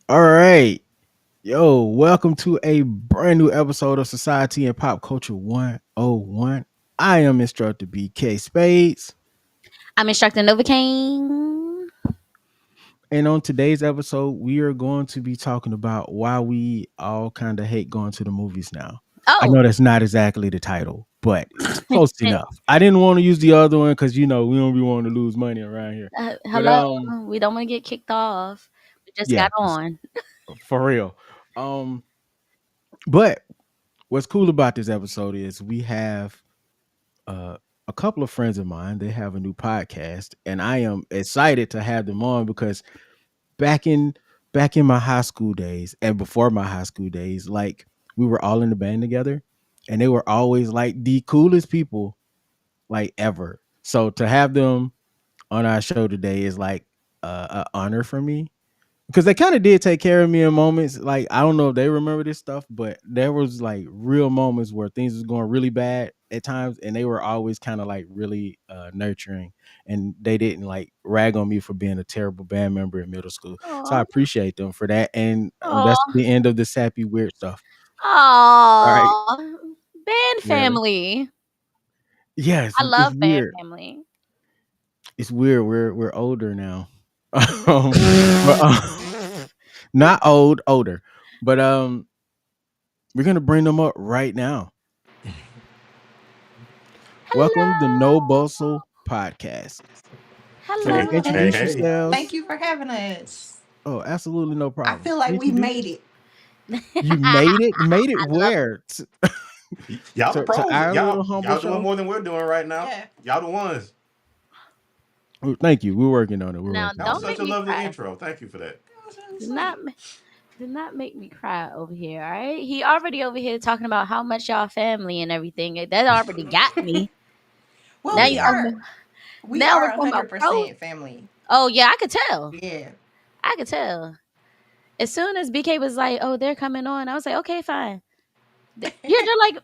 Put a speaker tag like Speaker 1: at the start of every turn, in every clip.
Speaker 1: All right. Yo, welcome to a brand new episode of Society and Pop Culture 101. I am Instructor BK Spades.
Speaker 2: I'm instructing Novocaine.
Speaker 1: And on today's episode, we are going to be talking about why we all kind of hate going to the movies now. I
Speaker 2: Oh,
Speaker 1: know that's not exactly the title, but it's close enough. I didn't want to use the other one because, we don't be wanting to lose money around here. But
Speaker 2: hello. We don't want to get kicked off. We just
Speaker 1: yeah,
Speaker 2: got on.
Speaker 1: for real. But what's cool about this episode is we have uh, a couple of friends of mine. They have a new podcast, and I am excited to have them on because back in back in my high school days and before my high school days, like we were all in the band together, and they were always like the coolest people like ever. So to have them on our show today is like an honor for me because they kind of did take care of me in moments. Like I don't know if they remember this stuff, but there was like real moments where things was going really bad at times, and they were always kind of like really nurturing, and they didn't like rag on me for being a terrible band member in middle school. So I
Speaker 2: Oh,
Speaker 1: appreciate them for that, and that's
Speaker 2: oh,
Speaker 1: the end of the sappy weird stuff. All right,
Speaker 2: oh. Band
Speaker 1: really?
Speaker 2: family.
Speaker 1: Yeah,
Speaker 2: I
Speaker 1: it's
Speaker 2: love band
Speaker 1: weird.
Speaker 2: family.
Speaker 1: It's weird. We're older now, but not old, older, but we're gonna bring them up right now. Welcome to No
Speaker 2: Hello.
Speaker 1: Bustle Podcast. So
Speaker 2: Hello.
Speaker 3: Hey, hey,
Speaker 1: introduce
Speaker 3: hey.
Speaker 1: yourselves.
Speaker 4: Thank you for having us.
Speaker 1: Oh, absolutely no
Speaker 4: I
Speaker 1: problem.
Speaker 4: feel like we
Speaker 1: Introduce.
Speaker 4: made it.
Speaker 1: You made it. Made it
Speaker 2: I love it.
Speaker 1: where?
Speaker 3: Y'all the
Speaker 1: To
Speaker 3: pros.
Speaker 1: our little humble
Speaker 3: Y'all doing
Speaker 1: show.
Speaker 3: more than we're doing right now.
Speaker 4: Yeah.
Speaker 3: Y'all the ones.
Speaker 1: Oh, thank you. We're working on it. We're
Speaker 2: Now,
Speaker 1: working
Speaker 3: That was
Speaker 1: on
Speaker 2: don't
Speaker 1: it.
Speaker 3: such
Speaker 2: make
Speaker 3: a
Speaker 2: me
Speaker 3: lovely
Speaker 2: cry.
Speaker 3: intro. Thank you for that.
Speaker 2: Do not, do not make me cry over here. All right. He already over here talking about how much y'all family and everything. That already got me.
Speaker 4: Well,
Speaker 2: Now
Speaker 4: we
Speaker 2: you.
Speaker 4: are we
Speaker 2: Now we're
Speaker 4: are
Speaker 2: talking about pros.
Speaker 4: 100% family.
Speaker 2: Oh yeah, I could tell.
Speaker 4: Yeah.
Speaker 2: I could tell. As soon as BK was like, "Oh, they're coming on," I was like, "Okay, fine." Yeah,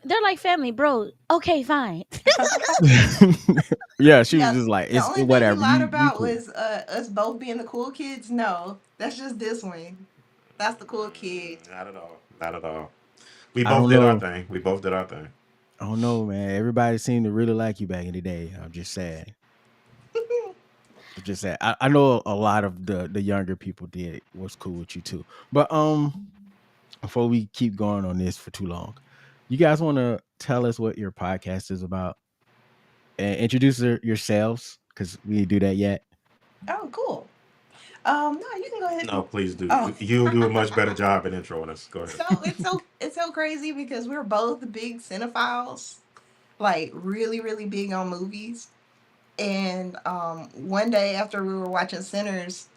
Speaker 2: they're like family, bro. Okay, fine.
Speaker 1: Yeah, she was
Speaker 4: Yeah.
Speaker 1: just like,
Speaker 4: The
Speaker 1: it's
Speaker 4: only thing you
Speaker 1: whatever.
Speaker 4: lied
Speaker 1: You
Speaker 4: about
Speaker 1: cool.
Speaker 4: was us both being the cool kids. No, that's just this one. That's the cool kid.
Speaker 3: Not at all. Not at all. We
Speaker 1: I
Speaker 3: both
Speaker 1: don't
Speaker 3: did our
Speaker 1: know.
Speaker 3: thing. We both did our thing.
Speaker 1: I don't know, man. Everybody seemed to really like you back in the day. I'm just saying. Just saying. I know a lot of the younger people did was cool with you too. But before we keep going on this for too long, you guys want to tell us what your podcast is about and introduce yourselves because we didn't do that yet.
Speaker 4: Oh, cool. No, you can go ahead.
Speaker 3: No, please do.
Speaker 4: Oh.
Speaker 3: You'll do a much better job at introing us. Go ahead.
Speaker 4: So it's so crazy because we're both big cinephiles, like really, really big on movies. And one day after we were watching Sinners,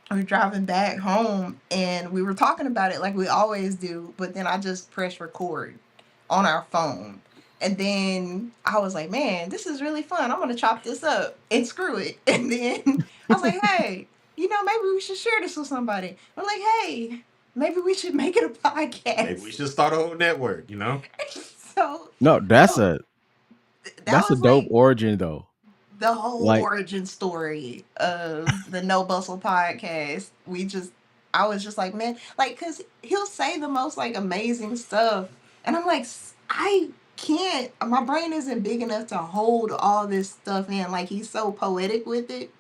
Speaker 4: we were driving back home and we were talking about it like we always do, but then I just pressed record on our phone. And then I was like, man, this is really fun. I'm going to chop this up and screw it. And then I was like, hey, maybe we should share this with somebody. I'm like, hey, maybe we should make it a podcast.
Speaker 3: Maybe we should start a whole network,
Speaker 4: So,
Speaker 1: No, that's
Speaker 4: so
Speaker 1: a
Speaker 4: that was
Speaker 1: dope
Speaker 4: like
Speaker 1: origin though.
Speaker 4: the whole
Speaker 1: Like
Speaker 4: origin story of the No Bustle podcast. I was just like, man, like, cause he'll say the most like amazing stuff, and I'm like, I can't. My brain isn't big enough to hold all this stuff in. Like, he's so poetic with it.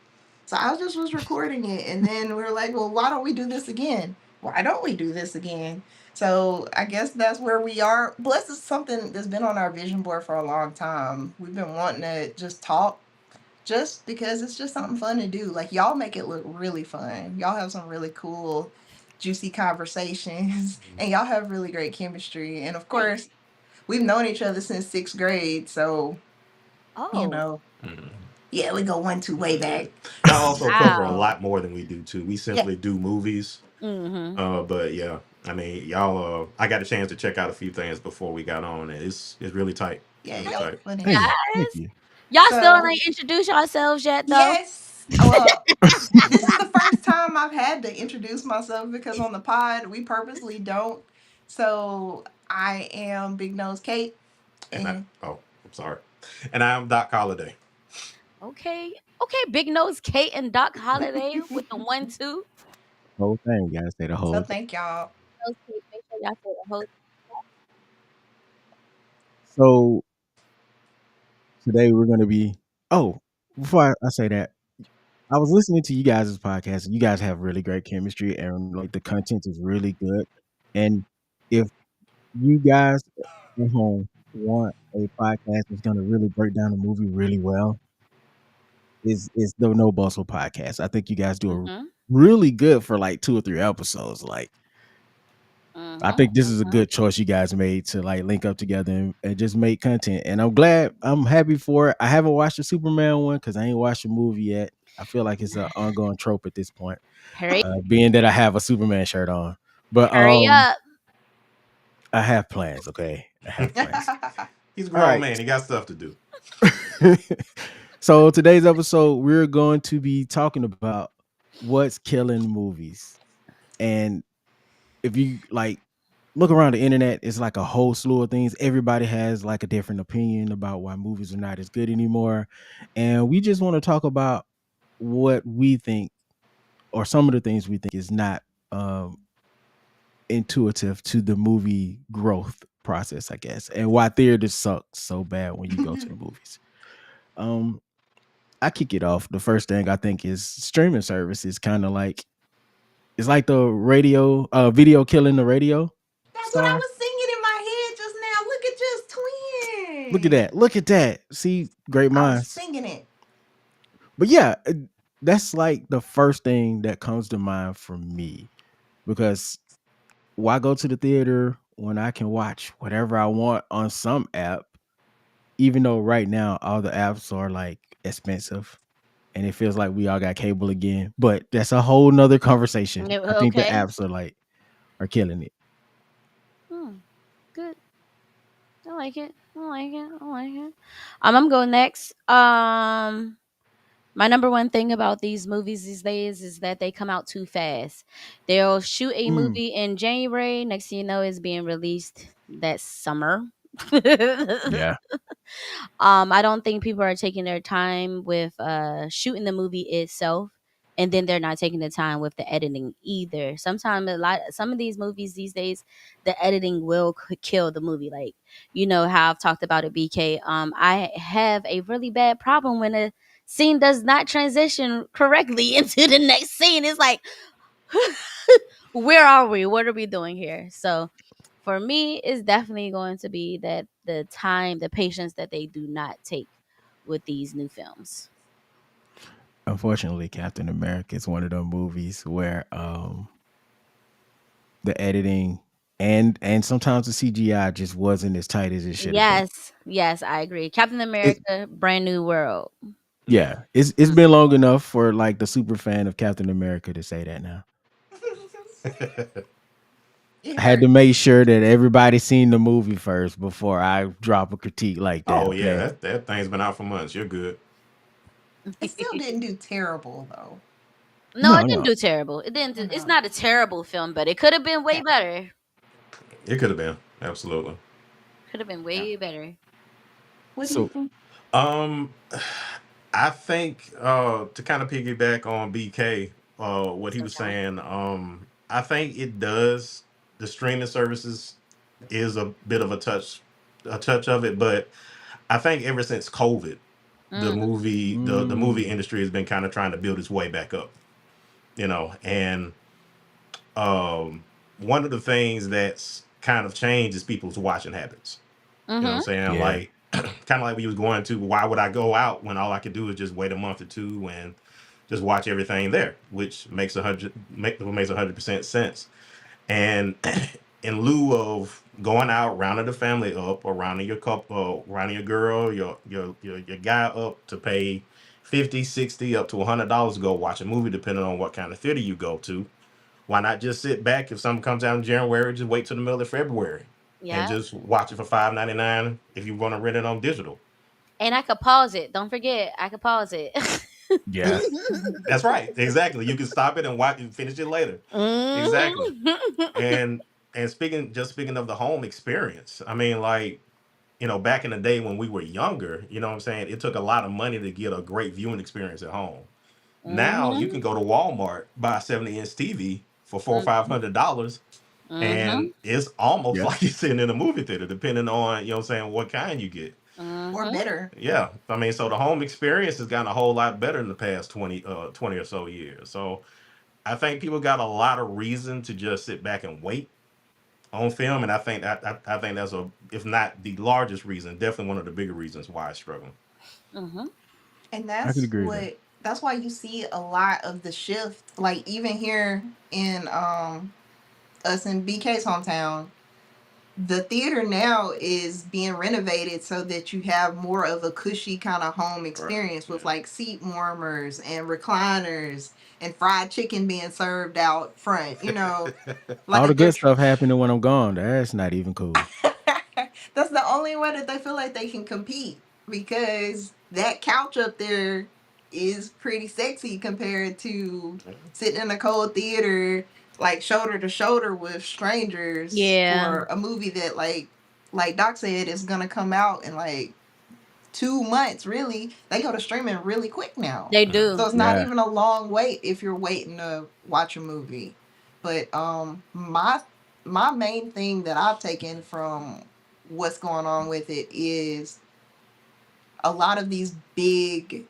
Speaker 4: So I just was recording it, and then we were like, well, why don't we do this again? Why don't we do this again? So I guess that's where we are. Bless is something that's been on our vision board for a long time. We've been wanting to just talk just because it's just something fun to do. Like, y'all make it look really fun. Y'all have some really cool, juicy conversations, and y'all have really great chemistry. And of course, we've known each other since sixth grade, so you
Speaker 2: Oh,
Speaker 4: know,
Speaker 3: Mhm.
Speaker 4: yeah, we go 1, 2 way back.
Speaker 3: Y'all also cover a
Speaker 2: wow.
Speaker 3: lot more than we do too. We
Speaker 4: Yeah,
Speaker 3: simply do movies.
Speaker 2: Mm-hmm.
Speaker 3: But yeah, I mean, y'all. I got a chance to check out a few things before we got on, and it's really tight.
Speaker 4: yeah,
Speaker 3: Really
Speaker 4: y'all are
Speaker 3: tight.
Speaker 4: funny.
Speaker 1: hey, thank
Speaker 2: Guys,
Speaker 1: you.
Speaker 2: y'all still
Speaker 4: So
Speaker 2: ain't introduced yourselves yet, though.
Speaker 4: yes, well, this is the first time I've had to introduce myself because on the pod we purposely don't. So I am Big Nose Kate,
Speaker 3: And I
Speaker 4: and
Speaker 3: oh, I'm sorry. And I'm Doc Holliday.
Speaker 2: Okay. Okay, Big Nose Kate and Doc Holiday with the 1-2.
Speaker 1: Whole thing, gotta say the
Speaker 4: so
Speaker 1: whole thing.
Speaker 4: thank y'all.
Speaker 2: Nose Kate, make sure y'all say the whole.
Speaker 1: So today we're gonna be. Oh, before I say that, I was listening to you guys' podcast, and you guys have really great chemistry, and like the content is really good. And if you guys at home want a podcast that's gonna really break down the movie really well, is the No Bustle podcast. I think you guys do a
Speaker 2: Mm-hmm.
Speaker 1: really good for like 2 or 3 episodes. Like, I
Speaker 2: Mm-hmm.
Speaker 1: think this is a
Speaker 2: Mm-hmm.
Speaker 1: good choice you guys made to like link up together and just make content. And I'm happy for it. I haven't watched the Superman one because I ain't watched the movie yet. I feel like it's an ongoing trope at this point,
Speaker 2: Hurry,
Speaker 1: being that I have a Superman shirt on. But
Speaker 2: hurry up.
Speaker 1: I have plans. Okay, I have plans.
Speaker 3: He's a
Speaker 1: All
Speaker 3: grown
Speaker 1: right.
Speaker 3: man. He got stuff to do.
Speaker 1: So today's episode, we're going to be talking about what's killing movies. And if you like look around the internet, it's like a whole slew of things. Everybody has like a different opinion about why movies are not as good anymore. And we just want to talk about what we think or some of the things we think is not um intuitive to the movie growth process, I guess, and why theaters suck so bad when you go to the movies. Um I kick it off. The first thing I think is streaming services kind of like it's like the radio video killing the radio
Speaker 4: That's what I
Speaker 1: star.
Speaker 4: was singing in my head just now. Look at just
Speaker 1: Look at
Speaker 4: twin.
Speaker 1: that. Look at that. See, great
Speaker 4: I was
Speaker 1: minds.
Speaker 4: singing it.
Speaker 1: But yeah, that's like the first thing that comes to mind for me because why go to the theater when I can watch whatever I want on some app, even though right now all the apps are like expensive and it feels like we all got cable again. But that's a whole nother conversation. I think the
Speaker 2: Okay.
Speaker 1: apps are killing it.
Speaker 2: Hmm. Good. I like it. I like it. I like it. I'm going next. My number one thing about these movies these days is that they come out too fast. They'll shoot a
Speaker 1: Mm,
Speaker 2: movie in January. Next thing you know, it's being released that summer.
Speaker 1: yeah.
Speaker 2: I don't think people are taking their time with shooting the movie itself, and then they're not taking the time with the editing either. Sometimes some of these movies these days, the editing will kill the movie. Like you know how I've talked about it, BK. I have a really bad problem when a scene does not transition correctly into the next scene. It's like, where are we? What are we doing here? So for me, it's definitely going to be that the time, the patience that they do not take with these new films.
Speaker 1: Unfortunately, Captain America is one of those movies where the editing and sometimes the CGI just wasn't as tight as it should have been.
Speaker 2: Yes, yes, I agree. Captain
Speaker 1: It
Speaker 2: America, Brand New World.
Speaker 1: yeah, it's
Speaker 2: Mm.
Speaker 1: been long enough for like the super fan of Captain America to say that now.
Speaker 4: It
Speaker 1: I had to
Speaker 4: hurt.
Speaker 1: make sure that everybody seen the movie first before I drop a critique like that.
Speaker 3: Oh yeah,
Speaker 1: Okay.
Speaker 3: that thing's been out for months. You're good.
Speaker 4: It still didn't do terrible though.
Speaker 2: No,
Speaker 1: No,
Speaker 2: it didn't
Speaker 1: no.
Speaker 2: do terrible. It didn't. It's
Speaker 4: No.
Speaker 2: not a terrible film, but it could have been way
Speaker 4: Yeah.
Speaker 2: better.
Speaker 3: It could have been absolutely.
Speaker 2: Could have been
Speaker 4: Yeah.
Speaker 2: way better.
Speaker 4: What do you
Speaker 1: So
Speaker 4: think?
Speaker 3: Um, I think to kind of piggyback on BK, what he
Speaker 2: So
Speaker 3: was
Speaker 2: sorry.
Speaker 3: saying. I think it does. The streaming services is a bit of a touch of it, but I think ever since COVID,
Speaker 2: Mm,
Speaker 3: the movie
Speaker 1: mm,
Speaker 3: industry has been kind of trying to build its way back up. And um, one of the things that's kind of changed is people's watching habits. You know what I'm
Speaker 2: mm-hmm.
Speaker 3: saying?
Speaker 1: yeah.
Speaker 3: Like, kind of like we was going to, why would I go out when all I could do is just wait a month or two and just watch everything there, which makes 100% sense. And in lieu of going out, rounding the family up, or rounding your couple, rounding your girl, your guy up to pay 50, 60, up to $100 to go watch a movie, depending on what kind of theater you go to. Why not just sit back if something comes out in January, just wait till the middle of February and
Speaker 2: Yeah.
Speaker 3: just watch it for $5.99 if you want to rent it on digital.
Speaker 2: And I could pause it. Don't forget, I could pause it.
Speaker 1: Yeah.
Speaker 3: That's right. Exactly. You can stop it and watch and finish it later. Exactly.
Speaker 2: Mhm.
Speaker 3: And And speaking of the home experience, I mean, like, back in the day when we were younger, you know what I'm saying? It took a lot of money to get a great viewing experience at home. Now you
Speaker 2: Mhm.
Speaker 3: can go to Walmart, buy a 70-inch TV for four or
Speaker 2: Mhm.
Speaker 3: $500, and
Speaker 2: Mhm.
Speaker 3: it's almost
Speaker 1: Yeah.
Speaker 3: like you're sitting in a movie theater, depending on, what I'm saying, what kind you get.
Speaker 4: Or
Speaker 2: Mhm.
Speaker 4: better.
Speaker 3: Yeah. I mean, so the home experience has gotten a whole lot better in the past 20 or so years. So I think people got a lot of reason to just sit back and wait on film, and I think that's if not the largest reason, definitely one of the bigger reasons why it's struggling.
Speaker 2: Mhm.
Speaker 4: And
Speaker 1: I could agree with that.
Speaker 4: that's why you see a lot of the shift, like even here in us in BK's hometown, the theater now is being renovated so that you have more of a cushy kind of home
Speaker 3: Right.
Speaker 4: experience
Speaker 3: Yeah.
Speaker 4: with like seat warmers and recliners and fried chicken being served out front,
Speaker 1: All the
Speaker 4: like
Speaker 1: good stuff happening when I'm gone. That's not even cool.
Speaker 4: that's the only way that they feel like they can compete, because that couch up there is pretty sexy compared to sitting in a cold theater, like shoulder to shoulder with strangers
Speaker 2: Yeah,
Speaker 4: for a movie that, like Doc said, is gonna come out in like 2 months. Really, they go to streaming really quick now,
Speaker 2: they
Speaker 3: Mhm.
Speaker 4: so
Speaker 2: do.
Speaker 4: it's not
Speaker 1: Yeah.
Speaker 4: even a long wait if you're waiting to watch a movie. But my main thing that I've taken from what's going on with it is a lot of these big,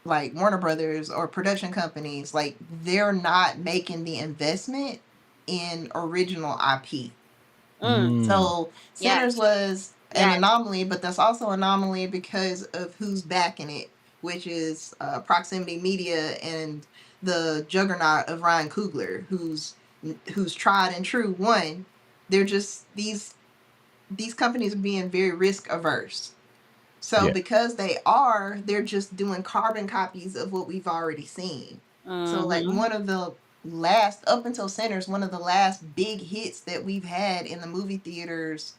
Speaker 4: like Warner Brothers or production companies, like they're not making the investment in original IP.
Speaker 2: Mm.
Speaker 1: Mm.
Speaker 4: So Sinners
Speaker 2: Yes.
Speaker 4: was an
Speaker 2: Yes.
Speaker 4: anomaly, but that's also an anomaly because of who's backing it, which is Proximity Media and the juggernaut of Ryan Coogler, who's tried and true. One, they're just these companies are being very risk averse. So
Speaker 1: Yeah.
Speaker 4: because they're just doing carbon copies of what we've already seen. So like
Speaker 2: Mhm.
Speaker 4: one of the last, up until Sinners, one of the last big hits that we've had in the movie theaters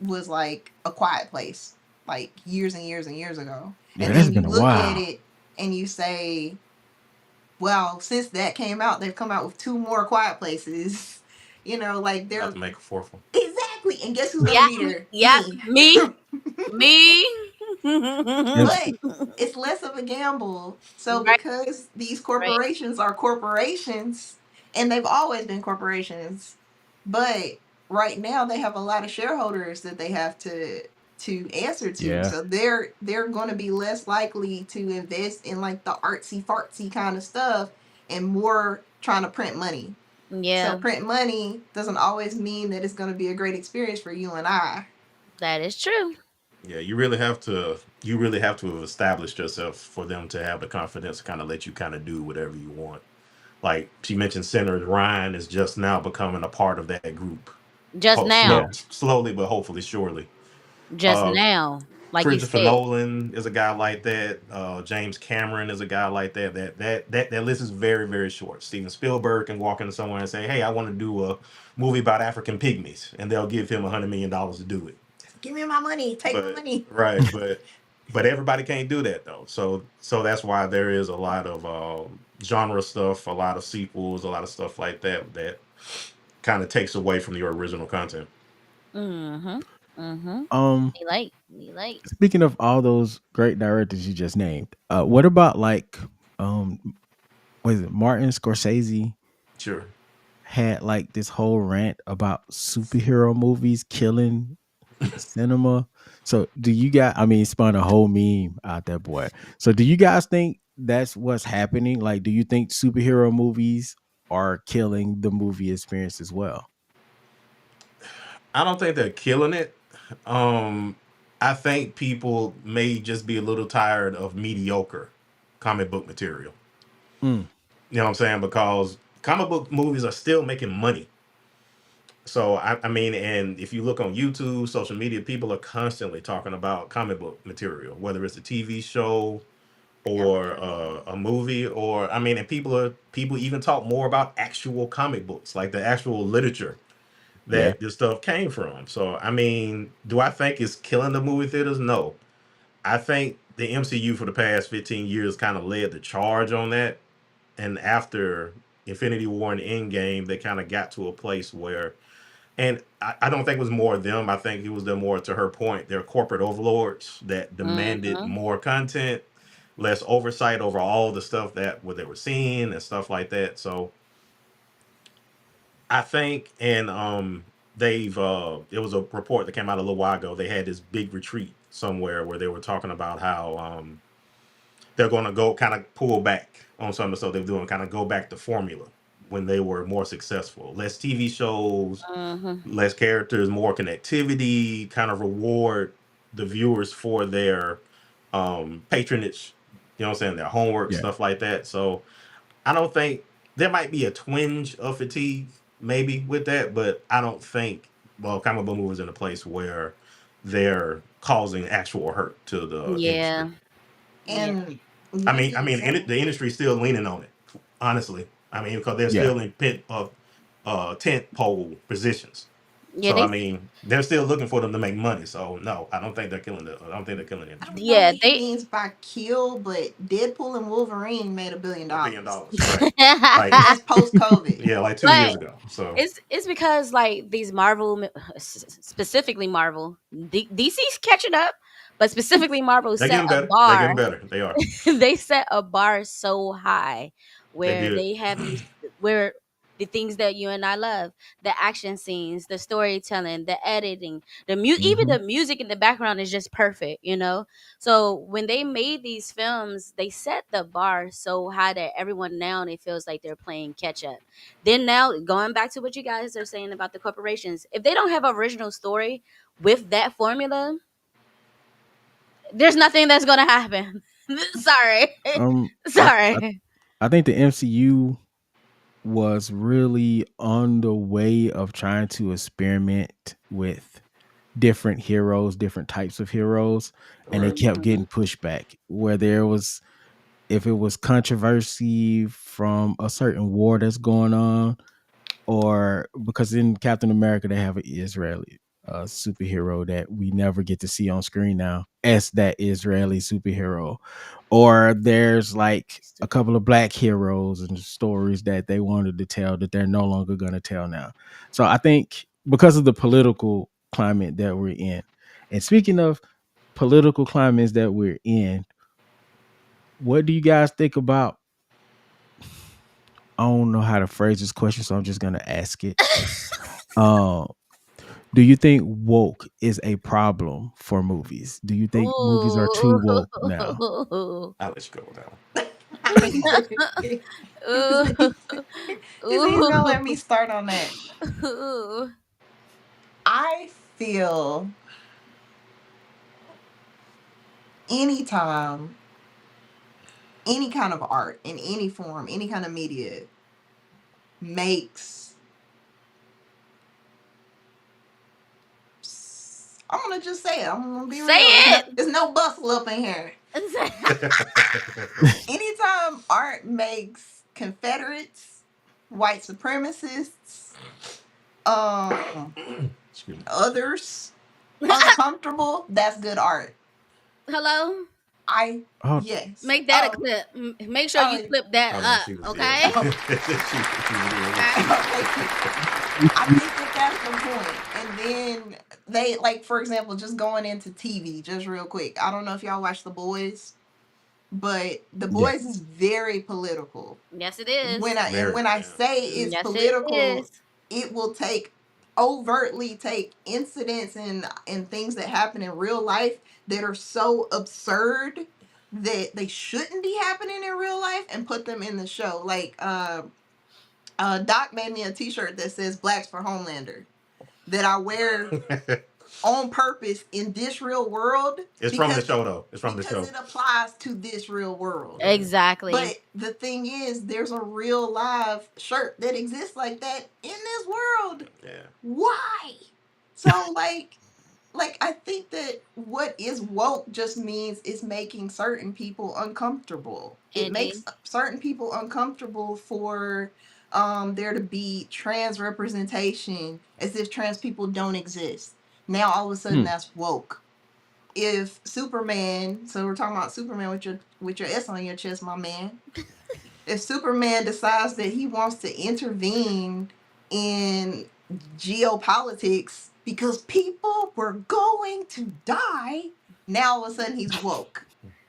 Speaker 4: was like A Quiet Place, like years and years and years ago.
Speaker 1: Yeah,
Speaker 4: And
Speaker 1: that's
Speaker 4: then you
Speaker 1: been a
Speaker 4: look at
Speaker 1: while.
Speaker 4: it and you say, well, since that came out, they've come out with two more Quiet Places. Like
Speaker 3: About
Speaker 4: they're
Speaker 3: to make a fourth one.
Speaker 4: exactly. And guess who's gonna
Speaker 2: Yeah.
Speaker 4: be there?
Speaker 2: Yep.
Speaker 4: Me.
Speaker 2: Me. Me.
Speaker 1: And
Speaker 4: But it's less of a gamble. So
Speaker 2: Right.
Speaker 4: because these
Speaker 2: Right.
Speaker 4: corporations are corporations, and they've always been corporations, but right now they have a lot of shareholders that they have to answer to.
Speaker 1: yeah.
Speaker 4: So they're going to be less likely to invest in like the artsy fartsy kind of stuff and more trying to print money. So
Speaker 2: Yeah,
Speaker 4: print money doesn't always mean that it's going to be a great experience for you and I.
Speaker 2: that is true.
Speaker 3: Yeah, you really have to have established yourself for them to have the confidence to kind of let you kind of do whatever you want. Like she mentioned, Senator Ryan is just now becoming a part of that group.
Speaker 2: Just
Speaker 1: Yeah.
Speaker 2: now.
Speaker 3: Slowly but hopefully surely.
Speaker 2: Just
Speaker 3: Uh,
Speaker 2: now. Like you
Speaker 3: Christopher
Speaker 2: said.
Speaker 3: Nolan is a guy like that. James Cameron is a guy like that. That list is very very short. Steven Spielberg can walk into somewhere and say, "Hey, I want to do a movie about African pygmies," and they'll give him $100 million to do it.
Speaker 4: Give me my money. Take my
Speaker 3: But
Speaker 4: money.
Speaker 3: right, but everybody can't do that though. So that's why there is a lot of genre stuff, a lot of sequels, a lot of stuff like that kind of takes away from your original content.
Speaker 2: Mhm. Mhm.
Speaker 1: Um,
Speaker 2: Me like. Me like.
Speaker 1: speaking of all those great directors you just named, what about like what is it? Martin Scorsese
Speaker 3: Sure.
Speaker 1: had like this whole rant about superhero movies killing cinema. So do you guys, I mean, spun a whole meme out there, boy. So do you guys think that's what's happening? Like, do you think superhero movies are killing the movie experience as well?
Speaker 3: I don't think they're killing it. Um, I think people may just be a little tired of mediocre comic book material.
Speaker 1: Mm,
Speaker 3: You know what I'm saying? Because comic book movies are still making money. So I mean, and if you look on YouTube, social media, people are constantly talking about comic book material, whether it's a TV show
Speaker 4: Yep.
Speaker 3: or a movie, or I mean, and people even talk more about actual comic books, like the actual literature
Speaker 1: yeah.
Speaker 3: that this stuff came from. So I mean, do I think it's killing the movie theaters? No. I think the MCU for the past 15 years kind of led the charge on that, and after Infinity War and Endgame, they kind of got to a place where, and I don't think it was more them. I think it was them more to her point. They're corporate overlords that demanded
Speaker 2: Mm-hmm.
Speaker 3: more content, less oversight over all the stuff that what they were seeing and stuff like that. So I think, and they've it was a report that came out a little while ago. They had this big retreat somewhere where they were talking about how they're going to go kind of pull back on some of the stuff they're doing, kind of go back to formula when they were more successful. Less TV shows,
Speaker 2: Mm-hmm.
Speaker 3: less characters, more connectivity, kind of reward the viewers for their patronage, you know what I'm saying, their homework,
Speaker 1: Yeah.
Speaker 3: stuff like that. So I don't think there might be a twinge of fatigue maybe with that, but I don't think comic book movies in a place where they're causing actual hurt to the industry.
Speaker 2: Yeah. Yeah.
Speaker 4: And
Speaker 3: I
Speaker 4: like
Speaker 3: mean, I
Speaker 4: you
Speaker 3: mean,
Speaker 4: said,
Speaker 3: the industry's still leaning on it. Honestly, I mean, because they're
Speaker 1: Yeah.
Speaker 3: still in tent pole positions.
Speaker 2: Yeah.
Speaker 3: So I
Speaker 2: They.
Speaker 3: mean, they're still looking for them to make money. So no, I don't think they're killing the. I don't think they're killing the
Speaker 4: I
Speaker 3: industry.
Speaker 4: don't know
Speaker 2: Yeah.
Speaker 4: what he
Speaker 2: They.
Speaker 4: means by kill, but Deadpool and Wolverine made $1 billion.
Speaker 3: $1 billion, right?
Speaker 4: And
Speaker 3: Like
Speaker 4: that's post COVID.
Speaker 3: yeah, like 2 years
Speaker 2: But
Speaker 3: ago. So
Speaker 2: it's because like these Marvel, specifically Marvel, DC's catching up, but specifically Marvel
Speaker 3: they're
Speaker 2: set
Speaker 3: getting
Speaker 2: a
Speaker 3: better. They're
Speaker 2: bar.
Speaker 3: getting better. They are.
Speaker 2: They set a bar so high
Speaker 3: They
Speaker 2: where
Speaker 3: did.
Speaker 2: they have these where the things that you and I love, the action scenes, the storytelling, the editing, even
Speaker 1: Hmm.
Speaker 2: the music in the background is just perfect, you know. So when they made these films, they set the bar so high that everyone now it feels like they're playing catch up. Then now going back to what you guys are saying about the corporations, if they don't have original story with that formula, there's nothing that's gonna happen. Sorry.
Speaker 1: I, I
Speaker 2: Sorry.
Speaker 1: I think the MCU was really on the way of trying to experiment with different heroes, different types of heroes, and they
Speaker 3: Right.
Speaker 1: kept
Speaker 2: Mhm.
Speaker 1: getting pushback. Where there was, if it was controversy from a certain war that's going on, or because in Captain America they have an Israeli superhero that we never get to see on screen now as that Israeli superhero, or there's like a couple of black heroes and stories that they wanted to tell that they're no longer going to tell now. So I think because of the political climate that we're in, and speaking of political climates that we're in, what do you guys think about? I don't know how to phrase this question, so I'm just gonna ask it. Um, do you think woke is a problem for movies? Do you think movies are too woke now?
Speaker 2: Ooh.
Speaker 3: I'll let you go with that one.
Speaker 2: Ooh.
Speaker 4: Is he's gonna
Speaker 2: Ooh.
Speaker 4: let me start on that?
Speaker 2: Ooh.
Speaker 4: I feel anytime any kind of art in any form, any kind of media makes, I'm gonna just say it. I'm gonna be
Speaker 2: Say
Speaker 4: real.
Speaker 2: it.
Speaker 4: There's no bustle up in here. Anytime art makes Confederates, white supremacists,
Speaker 3: Excuse me.
Speaker 4: others uncomfortable, that's good art.
Speaker 2: Hello?
Speaker 1: Oh,
Speaker 4: Yes.
Speaker 2: Make that a clip. Make sure you
Speaker 4: Oh,
Speaker 2: clip that
Speaker 3: Oh no, she
Speaker 2: up,
Speaker 3: was
Speaker 2: okay?
Speaker 3: yeah.
Speaker 4: oh,
Speaker 3: She was
Speaker 4: I think that that's the point. And then they, like, for example, just going into TV, just real quick. I don't know if y'all watch The Boys, but The
Speaker 1: yeah.
Speaker 4: Boys is very political.
Speaker 2: Yes, it is.
Speaker 3: very
Speaker 4: When I
Speaker 3: yeah.
Speaker 4: say
Speaker 3: Yeah.
Speaker 4: it's
Speaker 2: Yes, it
Speaker 4: political,
Speaker 2: is.
Speaker 4: it will overtly take incidents and things that happen in real life that are so absurd that they shouldn't be happening in real life and put them in the show. Like Doc made me a T-shirt that says "Blacks for Homelander" that I wear on purpose in this real world
Speaker 3: It's from the
Speaker 4: because
Speaker 3: show though. It's from the show.
Speaker 4: it applies to this real world.
Speaker 3: Yeah.
Speaker 2: Exactly.
Speaker 4: But the thing is, there's a real live shirt that exists like that in this world.
Speaker 3: Yeah.
Speaker 4: Why? So like I think that what is woke just means it's making certain people uncomfortable. It makes
Speaker 2: Indeed.
Speaker 4: certain people uncomfortable for there to be trans representation as if trans people don't exist. Now all of a sudden
Speaker 1: Hmm.
Speaker 4: that's woke. If Superman, so we're talking about Superman with your S on your chest, my man. if Superman decides that he wants to intervene in geopolitics because people were going to die, now all of a sudden he's woke.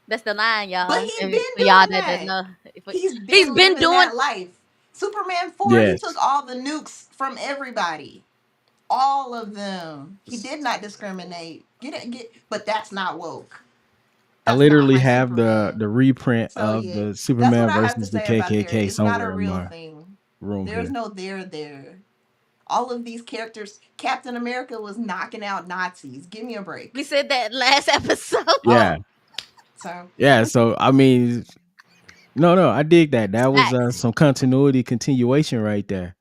Speaker 2: That's the line,
Speaker 4: But
Speaker 2: y'all.
Speaker 4: he been
Speaker 2: For y'all
Speaker 4: doing
Speaker 2: that didn't
Speaker 4: that.
Speaker 2: know,
Speaker 4: He's
Speaker 2: he's
Speaker 4: been
Speaker 2: been
Speaker 4: living
Speaker 2: doing.
Speaker 4: that life. Superman 4, he
Speaker 1: Yes.
Speaker 4: took all the nukes from everybody. All of them. He did not discriminate. But that's not woke.
Speaker 1: I
Speaker 4: That's not
Speaker 1: literally
Speaker 4: my
Speaker 1: have the
Speaker 4: Superman.
Speaker 1: reprint
Speaker 4: So
Speaker 1: of
Speaker 4: yeah,
Speaker 1: the
Speaker 4: that's what
Speaker 1: Superman
Speaker 4: I have to
Speaker 1: versus the
Speaker 4: say about there.
Speaker 1: KKK
Speaker 4: It's not a
Speaker 1: somewhere in
Speaker 4: real
Speaker 1: my
Speaker 4: thing.
Speaker 1: room
Speaker 4: There's
Speaker 1: here.
Speaker 4: no there. All of these characters, Captain America was knocking out Nazis. Give me a break.
Speaker 2: We said that last episode.
Speaker 1: Yeah.
Speaker 4: Oh, so
Speaker 1: Yeah. So I mean, no, I dig that. That was
Speaker 2: Facts.
Speaker 1: some continuation right there.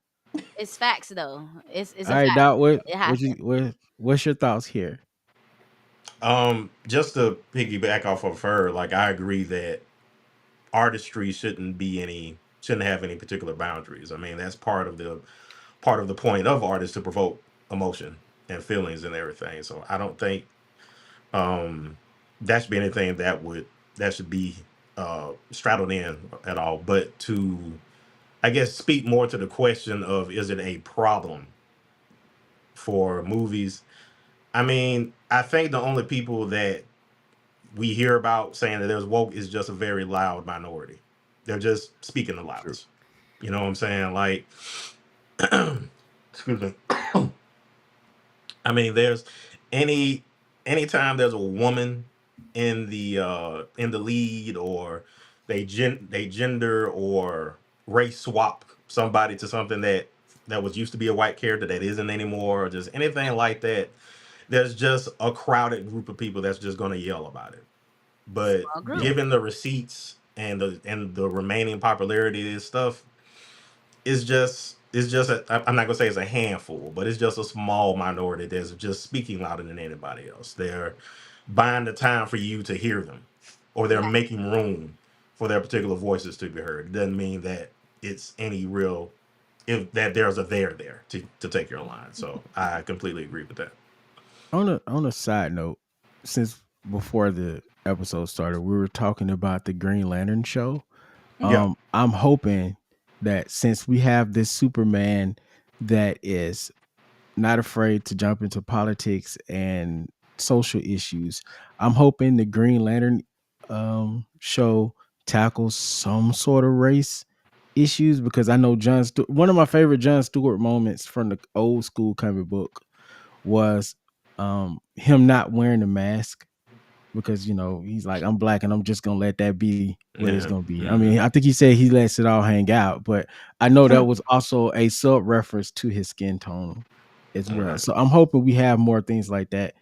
Speaker 2: It's facts though. It's
Speaker 1: All
Speaker 2: a
Speaker 1: right,
Speaker 2: fact.
Speaker 1: Doc,
Speaker 2: It happened.
Speaker 1: what's your thoughts here?
Speaker 3: Just to piggyback off of her, like I agree that artistry shouldn't have any particular boundaries. I mean, that's part of the point of art is to provoke emotion and feelings and everything. So I don't think that should be anything that should be straddled in at all. But to, I guess, speak more to the question of is it a problem for movies? I mean, I think the only people that we hear about saying that there's woke is just a very loud minority. They're just speaking the
Speaker 1: True.
Speaker 3: loudest. You know what I'm saying? Like, excuse me. I mean, there's any anytime there's a woman in the lead, or they gender or race swap somebody to something that was used to be a white character that isn't anymore, or just anything like that. There's just a crowded group of people that's just going to yell about it. But
Speaker 2: Small group.
Speaker 1: Yeah.
Speaker 3: given the receipts and the remaining popularity of this stuff, I'm not gonna say it's a handful, but it's just a small minority that's just speaking louder than anybody else. They're buying the time for you to hear them, or they're
Speaker 2: Yeah.
Speaker 3: making room for their particular voices to be heard. It doesn't mean that it's any real if that there's a there to take your line. So I completely agree with that.
Speaker 1: On a side note, since before the episode started, we were talking about the Green Lantern show.
Speaker 3: Yeah.
Speaker 1: I'm hoping that since we have this Superman that is not afraid to jump into politics and social issues, I'm hoping the Green Lantern show tackles some sort of race issues, because I know one of my favorite Jon Stewart moments from the old school comic book was him not wearing a mask, because he's like, I'm black and I'm just gonna let that be what it's
Speaker 3: Yeah.
Speaker 1: gonna be. I mean, I think he said he lets it all hang out, but I know that was also a sub reference to his skin tone as
Speaker 3: All
Speaker 1: well.
Speaker 3: right.
Speaker 1: So I'm hoping we have more things like that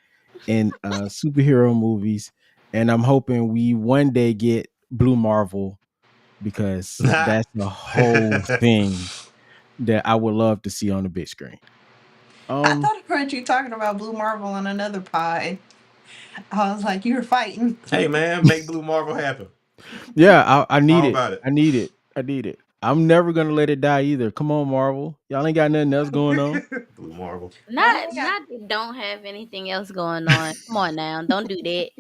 Speaker 1: in superhero movies, and I'm hoping we one day get Blue Marvel, because that's the whole thing that I would love to see on the big screen.
Speaker 4: I thought I heard you talking about Blue Marvel on another pod. I was like, you were fighting.
Speaker 3: Hey man, make Blue Marvel happen.
Speaker 1: Yeah, I need
Speaker 3: All
Speaker 1: it.
Speaker 3: about it.
Speaker 1: I need it. I need it. I'm never gonna let it die either. Come on, Marvel. Y'all ain't got nothing else going on.
Speaker 3: Blue Marvel.
Speaker 4: Well,
Speaker 2: Not
Speaker 4: we got
Speaker 2: not they don't have anything else going on. Come on now, don't do that.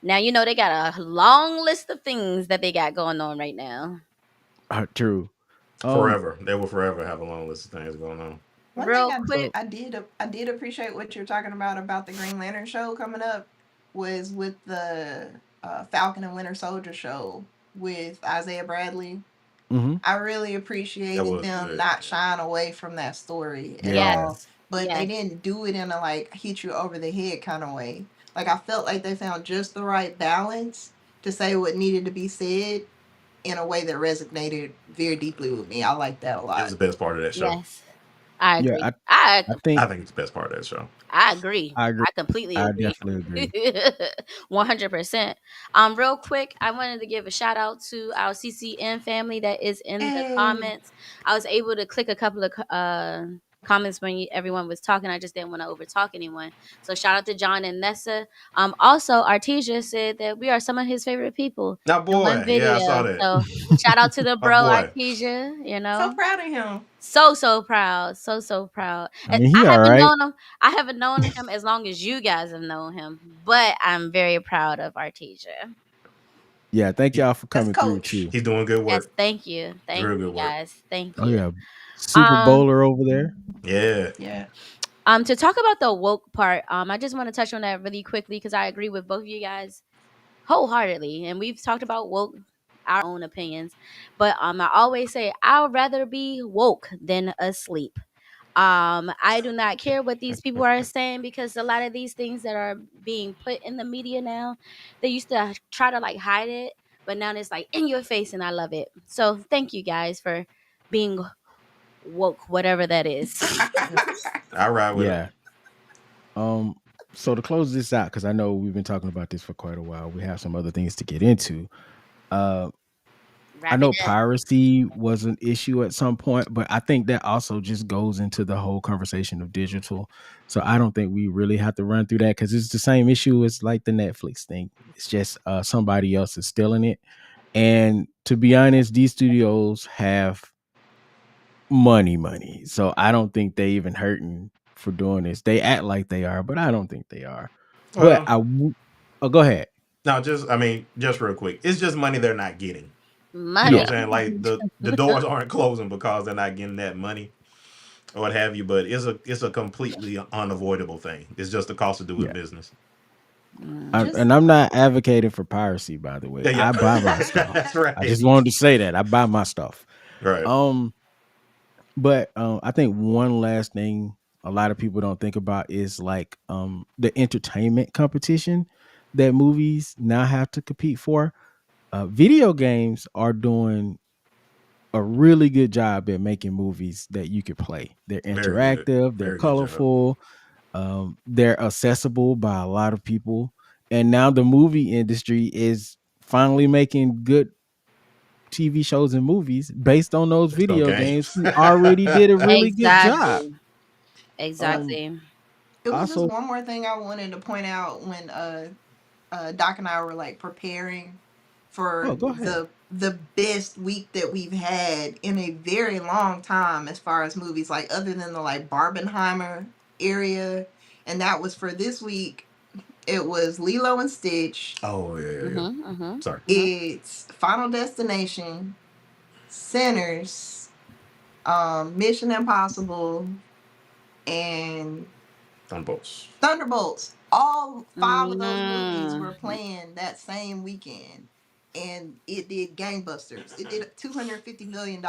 Speaker 2: Now you know they got a long list of things that they got going on right now.
Speaker 1: True. Um.
Speaker 3: Forever. They will forever have a long list of things going on.
Speaker 4: one thing
Speaker 2: Real quick,
Speaker 1: So.
Speaker 4: I did appreciate what you're talking about the Green Lantern show coming up was with the Falcon and Winter Soldier show with Isaiah Bradley.
Speaker 1: Hmm.
Speaker 4: I really
Speaker 3: That
Speaker 4: appreciated
Speaker 3: was
Speaker 4: them
Speaker 3: good.
Speaker 4: not shying away from that story at
Speaker 1: Yeah.
Speaker 4: all.
Speaker 2: yes,
Speaker 4: But they
Speaker 2: yes,
Speaker 4: didn't do it in a like hit you over the head kind of way. Like I felt like they found just the right balance to say what needed to be said in a way that resonated very deeply with me. I like that a
Speaker 3: It was
Speaker 4: lot.
Speaker 3: the best part of that show.
Speaker 2: yes. I
Speaker 1: Yeah.
Speaker 2: agree.
Speaker 1: I think
Speaker 3: I think it's the best part of that show.
Speaker 2: I agree.
Speaker 1: I agree.
Speaker 2: I completely
Speaker 1: I
Speaker 2: agree.
Speaker 1: definitely agree.
Speaker 2: 100%. Real quick, I wanted to give a shout out to our CCN family that is in the
Speaker 4: Hey,
Speaker 2: comments. I was able to click a couple of comments when everyone was talking. I just didn't want to overtalk anyone. So shout out to John and Nessa. Also, Artesia said that we are some of his favorite people
Speaker 3: Now,
Speaker 2: in one
Speaker 3: boy, yeah, I saw
Speaker 2: video.
Speaker 3: that.
Speaker 2: So shout out to the
Speaker 3: Oh
Speaker 2: bro
Speaker 3: boy,
Speaker 2: Artesia.
Speaker 4: so proud of him.
Speaker 2: So proud, so proud.
Speaker 1: I mean, he
Speaker 2: I
Speaker 1: all
Speaker 2: haven't
Speaker 1: right.
Speaker 2: known him. I haven't known him as long as you guys have known him, but I'm very proud of Artesia.
Speaker 1: Yeah, thank
Speaker 3: He,
Speaker 1: y'all for
Speaker 4: That's
Speaker 1: coming through
Speaker 4: coach.
Speaker 1: too.
Speaker 3: he's doing good
Speaker 2: Yes,
Speaker 3: work.
Speaker 2: thank you. Thank
Speaker 3: Real
Speaker 2: you
Speaker 3: good work.
Speaker 2: guys. Thank
Speaker 1: Oh
Speaker 2: you.
Speaker 1: yeah, Super
Speaker 2: Um
Speaker 1: Bowler over there.
Speaker 3: Yeah.
Speaker 4: Yeah.
Speaker 2: to talk about the woke part, I just want to touch on that really quickly because I agree with both of you guys wholeheartedly. And we've talked about woke our own opinions. But I always say I'd rather be woke than asleep. I do not care what these people are saying because a lot of these things that are being put in the media now, they used to try to like hide it, but now it's like in your face, and I love it. So thank you guys for being woke, whatever that is.
Speaker 3: I ride with it.
Speaker 1: Yeah. Um. So to close this out, because I know we've been talking about this for quite a while, we have some other things to get into. Uh, I
Speaker 2: Wrap it
Speaker 1: know
Speaker 2: up.
Speaker 1: piracy was an issue at some point, but I think that also just goes into the whole conversation of digital. So I don't think we really have to run through that because it's the same issue as like the Netflix thing. It's just somebody else is stealing it. And to be honest, these studios have money. So I don't think they even hurting for doing this. They act like they are, but I don't think they are. But
Speaker 3: Well,
Speaker 1: oh, go ahead.
Speaker 3: no, just real quick. It's just money they're not getting. You know
Speaker 2: Money.
Speaker 3: what I'm
Speaker 1: Yeah,
Speaker 3: saying? Like the doors aren't closing because they're not getting that money or what have you. But it's a completely unavoidable thing. It's just the cost of doing
Speaker 1: yeah.
Speaker 3: business.
Speaker 2: Mm.
Speaker 4: Just
Speaker 1: And I'm not advocating for piracy, by the way.
Speaker 3: Yeah,
Speaker 1: I buy my
Speaker 3: yeah.
Speaker 1: stuff.
Speaker 3: That's
Speaker 1: I just
Speaker 3: right.
Speaker 1: wanted to say that I buy my stuff.
Speaker 3: Right.
Speaker 1: Um, but I think one last thing a lot of people don't think about is like the entertainment competition that movies now have to compete for. Video games are doing a really good job at making movies that you could play. They're
Speaker 3: Very good.
Speaker 1: interactive, they're
Speaker 3: Very good job.
Speaker 1: colorful, they're accessible by a lot of people. And now the movie industry is finally making good TV shows and movies based on those
Speaker 3: It's on
Speaker 1: video games
Speaker 3: games.
Speaker 1: who already did a really good job.
Speaker 2: Exactly.
Speaker 1: Um
Speaker 2: Exactly.
Speaker 4: it was just
Speaker 1: also
Speaker 4: one more thing I wanted to point out when Doc and I were like preparing for
Speaker 1: oh go ahead.
Speaker 4: the best week that we've had in a very long time as far as movies, like other than the like Barbenheimer area, and that was for this week. It was Lilo and Stitch.
Speaker 3: Oh yeah.
Speaker 2: Mhm. Mhm.
Speaker 3: Sorry.
Speaker 2: Mhm.
Speaker 4: It's Final Destination, Sinners, Mission Impossible, and
Speaker 3: Thunderbolts.
Speaker 4: Thunderbolts. All five of those movies were
Speaker 2: Mhm.
Speaker 4: playing that same weekend, and it did gangbusters. It did $250 million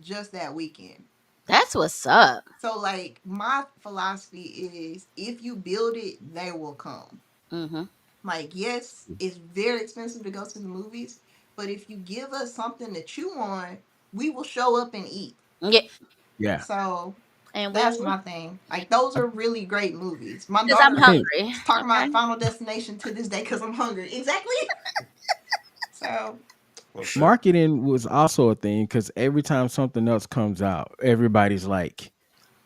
Speaker 4: just that weekend.
Speaker 2: That's what's up.
Speaker 4: So, like, my philosophy is, if you build it, they will come.
Speaker 2: Mhm.
Speaker 4: Like, yes, it's very expensive to go to the movies, but if you give us something to chew on, we will show up and eat.
Speaker 2: Yeah,
Speaker 1: Yeah.
Speaker 4: So
Speaker 2: and we
Speaker 4: that's
Speaker 2: will
Speaker 4: my thing. Like, those are really great movies. My
Speaker 2: because I'm
Speaker 1: I
Speaker 4: daughter
Speaker 1: think
Speaker 2: hungry.
Speaker 4: is talking
Speaker 2: Okay.
Speaker 4: about Final Destination to this day because I'm hungry. Exactly. So
Speaker 3: Well, shit.
Speaker 1: marketing was also a thing because every time something else comes out, everybody's like,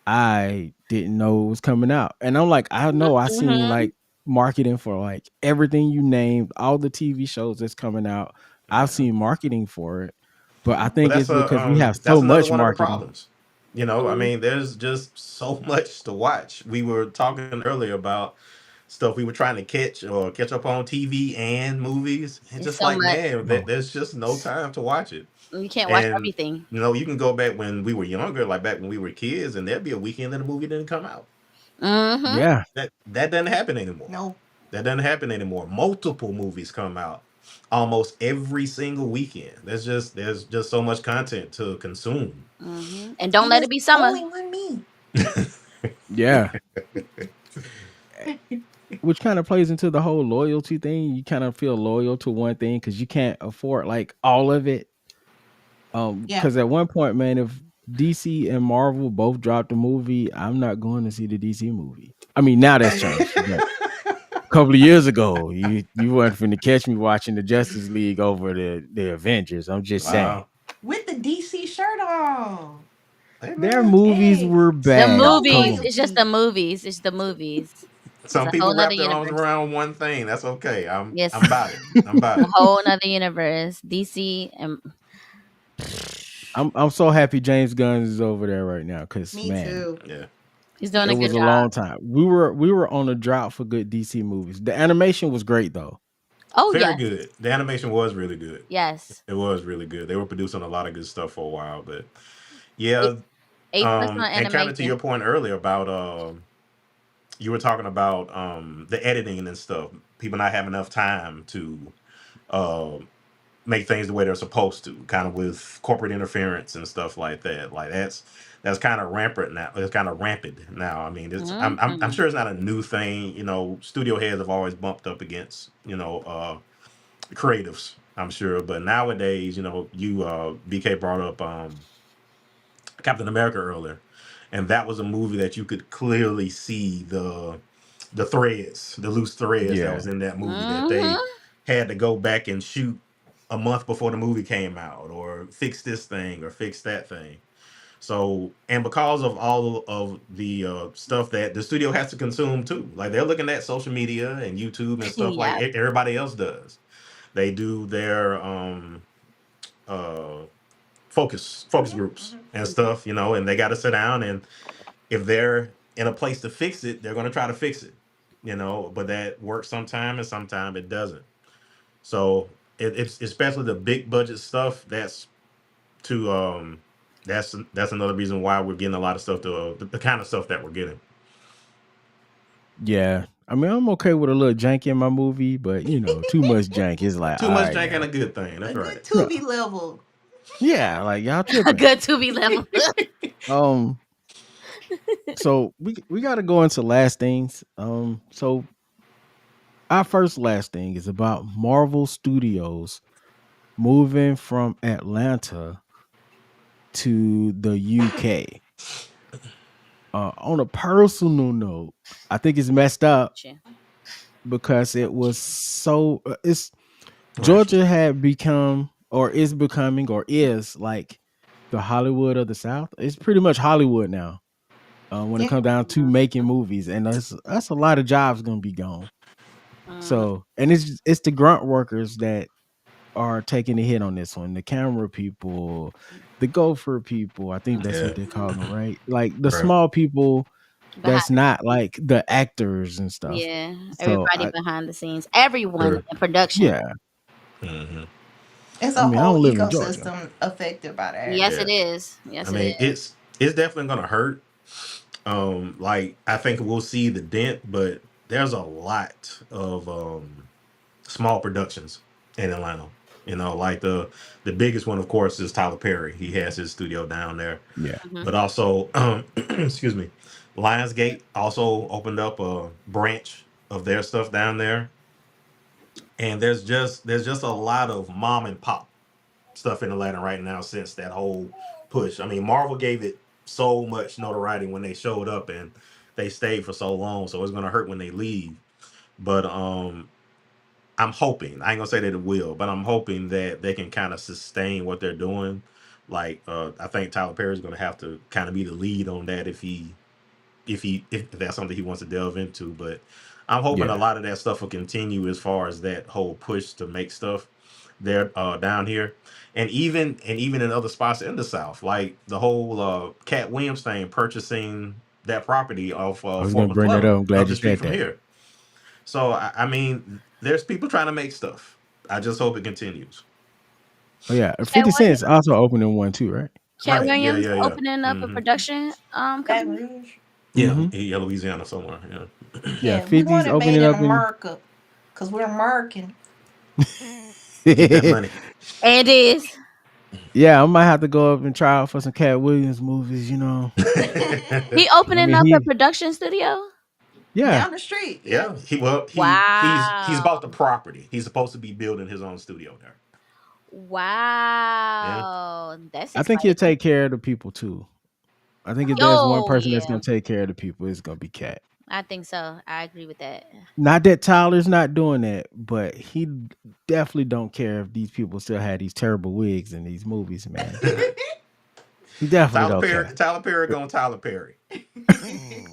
Speaker 1: I didn't know it was coming out. And I'm like, I know I seen
Speaker 2: Mhm.
Speaker 1: like marketing for like everything you named, all the TV shows that's coming out. I've
Speaker 3: Yeah.
Speaker 1: seen marketing for it. But I
Speaker 3: But
Speaker 1: think it's because we have
Speaker 3: that's
Speaker 1: so
Speaker 3: another
Speaker 1: much
Speaker 3: one of the
Speaker 1: marketing.
Speaker 3: problems. You know, I
Speaker 2: Mm,
Speaker 3: mean, there's just so much to watch. We were talking earlier about stuff we were trying to catch up on TV and movies. And
Speaker 2: it's
Speaker 3: just
Speaker 2: so
Speaker 3: like,
Speaker 2: much.
Speaker 3: man,
Speaker 1: Oh,
Speaker 3: there's just no time to watch it.
Speaker 2: You can't watch
Speaker 3: And
Speaker 2: everything.
Speaker 3: you know, you can go back when we were younger, like back when we were kids, and there'd be a weekend that a movie didn't come out.
Speaker 2: Mhm.
Speaker 1: yeah.
Speaker 3: That doesn't happen anymore.
Speaker 4: no.
Speaker 3: That doesn't happen anymore. Multiple movies come out almost every single weekend. There's just so much content to consume.
Speaker 2: Mhm. And don't
Speaker 4: And
Speaker 2: let
Speaker 4: it's
Speaker 2: it be summer.
Speaker 4: only one me.
Speaker 1: Yeah. Which kind of plays into the whole loyalty thing. You kind of feel loyal to one thing because you can't afford like all of it.
Speaker 4: Yeah.
Speaker 1: Because at one point, man, if DC and Marvel both dropped a movie, I'm not going to see the DC movie. I mean, now that's changed, but a couple of years ago, you weren't finna catch me watching the Justice League over the Avengers. I'm just saying.
Speaker 3: Wow.
Speaker 4: With the DC shirt on.
Speaker 3: Hey
Speaker 1: Their
Speaker 3: man.
Speaker 1: movies
Speaker 4: Hey,
Speaker 1: were
Speaker 2: The
Speaker 1: bad.
Speaker 4: show
Speaker 1: Come
Speaker 2: movies.
Speaker 1: on.
Speaker 2: It's just the
Speaker 4: loyalty.
Speaker 2: movies. It's the movies. It's
Speaker 3: Some
Speaker 2: a whole
Speaker 3: people
Speaker 2: nother
Speaker 3: wrap their arms
Speaker 2: universe.
Speaker 3: around one thing. That's okay. I'm
Speaker 2: Yes,
Speaker 3: about it. I'm about
Speaker 2: a
Speaker 3: it.
Speaker 2: whole nother universe. DC and
Speaker 1: I'm so happy James Guns is over there right now because
Speaker 4: Me
Speaker 1: man,
Speaker 4: too.
Speaker 3: Yeah.
Speaker 2: he's doing
Speaker 1: it
Speaker 2: a
Speaker 4: Me
Speaker 2: good
Speaker 1: was a
Speaker 4: too.
Speaker 2: job.
Speaker 1: long time. We were on a drought for good DC movies. The animation was great though.
Speaker 2: Oh
Speaker 3: Very
Speaker 2: yes,
Speaker 3: good. The animation was really good.
Speaker 2: yes.
Speaker 3: It was really good. They were producing a lot of good stuff for a while, but
Speaker 2: A,
Speaker 3: yeah.
Speaker 2: A+ on
Speaker 3: And kind of to your
Speaker 2: animation.
Speaker 3: point earlier about you were talking about the editing and stuff. People not having enough time to um make things the way they're supposed to, kind of with corporate interference and stuff like that. Like that's kind of rampant now. It's kind of rampant now. I mean, it's I'm
Speaker 2: Hmm.
Speaker 3: sure it's not a new thing. Studio heads have always bumped up against creatives. I'm sure, but nowadays, you BK brought up Captain America earlier, and that was a movie that you could clearly see the loose threads that
Speaker 1: Yeah.
Speaker 3: was in that movie that they
Speaker 2: Hmm.
Speaker 3: had to go back and shoot a month before the movie came out, or fix this thing or fix that thing. So, and because of all of the stuff that the studio has to consume too, like they're looking at social media and YouTube and stuff like
Speaker 2: Yeah.
Speaker 3: everybody else does. They do their uh, focus groups and stuff, and they got to sit down, and if they're in a place to fix it, they're going to try to fix it, but that works sometime and sometime it doesn't. So it's especially the big budget stuff to that's another reason why we're getting a lot of stuff the kind of stuff that we're getting.
Speaker 1: Yeah. I mean, I'm okay with a little jank in my movie, but too much jank is like,
Speaker 3: Too
Speaker 1: all
Speaker 3: much
Speaker 1: right
Speaker 3: jank ain't
Speaker 1: now.
Speaker 3: a good thing.
Speaker 4: A
Speaker 3: That's
Speaker 4: good
Speaker 3: right.
Speaker 1: No.
Speaker 4: Tubi level.
Speaker 1: Yeah, like y'all
Speaker 2: A
Speaker 1: tripping.
Speaker 2: good to be level.
Speaker 1: Um, so we got to go into last things. So our first last thing is about Marvel Studios moving from Atlanta to the UK. On a personal note, I think it's messed up
Speaker 2: Gotcha.
Speaker 1: because it was so. It's
Speaker 3: Right.
Speaker 1: Georgia had become or is becoming or is like the Hollywood of the South. It's pretty much Hollywood now. When it
Speaker 4: Yeah.
Speaker 1: comes down to making movies, and that's a lot of jobs gonna be gone.
Speaker 2: Mm,
Speaker 1: So, and it's the grunt workers that are taking the hit on this one. The camera people, the gopher people. I think that's
Speaker 3: Yeah.
Speaker 1: what they call them, right? Like the
Speaker 3: Right.
Speaker 1: small people
Speaker 2: behind,
Speaker 1: that's not like the actors and stuff.
Speaker 2: yeah,
Speaker 1: So
Speaker 2: everybody
Speaker 1: I
Speaker 2: behind the scenes, everyone
Speaker 3: Sure.
Speaker 2: in production.
Speaker 1: yeah,
Speaker 3: Hmm.
Speaker 4: It's
Speaker 1: I
Speaker 4: a
Speaker 1: mean I
Speaker 4: whole
Speaker 1: don't live in Georgia.
Speaker 4: ecosystem affected by that.
Speaker 2: Yes,
Speaker 3: Yeah.
Speaker 2: it is.
Speaker 3: I
Speaker 2: Yes, it
Speaker 3: mean,
Speaker 2: is.
Speaker 3: it's definitely gonna hurt. Like I think we'll see the dent, but there's a lot of small productions in Atlanta. Like the biggest one, of course, is Tyler Perry. He has his studio down there,
Speaker 1: Yeah.
Speaker 2: Hmm.
Speaker 3: but also, excuse me, Lionsgate also opened up a branch of their stuff down there, and there's just a lot of mom and pop stuff in Atlanta right now since that whole push. I mean, Marvel gave it so much notoriety when they showed up, and they stayed for so long, so it's gonna hurt when they leave. But I'm hoping, I ain't gonna say that it will, but I'm hoping that they can kind of sustain what they're doing. Like I think Tyler Perry's gonna have to kind of be the lead on that if that's something he wants to delve into. But I'm hoping a
Speaker 1: Yeah.
Speaker 3: lot of that stuff will continue as far as that whole push to make stuff there down here, and even in other spots in the South, like the whole Cat Williams thing, purchasing that property off
Speaker 1: I was
Speaker 3: Fort
Speaker 1: gonna bring that
Speaker 3: McClellan
Speaker 1: up. I'm
Speaker 3: up
Speaker 1: glad
Speaker 3: the
Speaker 1: you
Speaker 3: street
Speaker 1: said
Speaker 3: from
Speaker 1: that.
Speaker 3: here. So I mean, there's people trying to make stuff. I just hope it continues.
Speaker 1: Oh yeah,
Speaker 2: Cat
Speaker 1: 50 Cent's
Speaker 2: Williams,
Speaker 1: also opening one too, right?
Speaker 2: Cat
Speaker 3: Right? Yeah,
Speaker 2: Williams
Speaker 3: yeah, yeah.
Speaker 2: opening up a
Speaker 3: Hmm.
Speaker 2: production
Speaker 4: Baton
Speaker 2: company.
Speaker 4: Rouge.
Speaker 3: Yeah,
Speaker 1: Mm-hmm.
Speaker 3: yeah, Louisiana somewhere. Yeah.
Speaker 1: Yeah,
Speaker 4: Yeah, we want
Speaker 1: 50's
Speaker 4: it made
Speaker 1: opening
Speaker 4: in
Speaker 1: up in
Speaker 4: America because we're American.
Speaker 3: Get that money.
Speaker 2: And is
Speaker 1: Yeah, I might have to go up and try out for some Cat Williams movies.
Speaker 2: he
Speaker 1: I
Speaker 2: opening
Speaker 1: mean,
Speaker 2: up a production studio?
Speaker 1: yeah,
Speaker 4: Down the street. Yeah.
Speaker 3: Yeah, he's
Speaker 2: Wow.
Speaker 3: bought the property. He's supposed to be building his own studio there. Yeah.
Speaker 2: Wow. That's
Speaker 1: I think he'll
Speaker 2: exciting.
Speaker 1: take care of the people too. I think if there's one
Speaker 2: Oh
Speaker 1: person that's
Speaker 2: yeah.
Speaker 1: gonna take care of the people, it's gonna be Cat.
Speaker 2: I think so. I agree with that.
Speaker 1: Not that Tyler's not doing that, but he definitely don't care if these people still had these terrible wigs in these movies, man. He definitely
Speaker 3: Tyler
Speaker 1: don't
Speaker 3: Perry,
Speaker 1: care.
Speaker 3: Tyler Perry going Tyler Perry.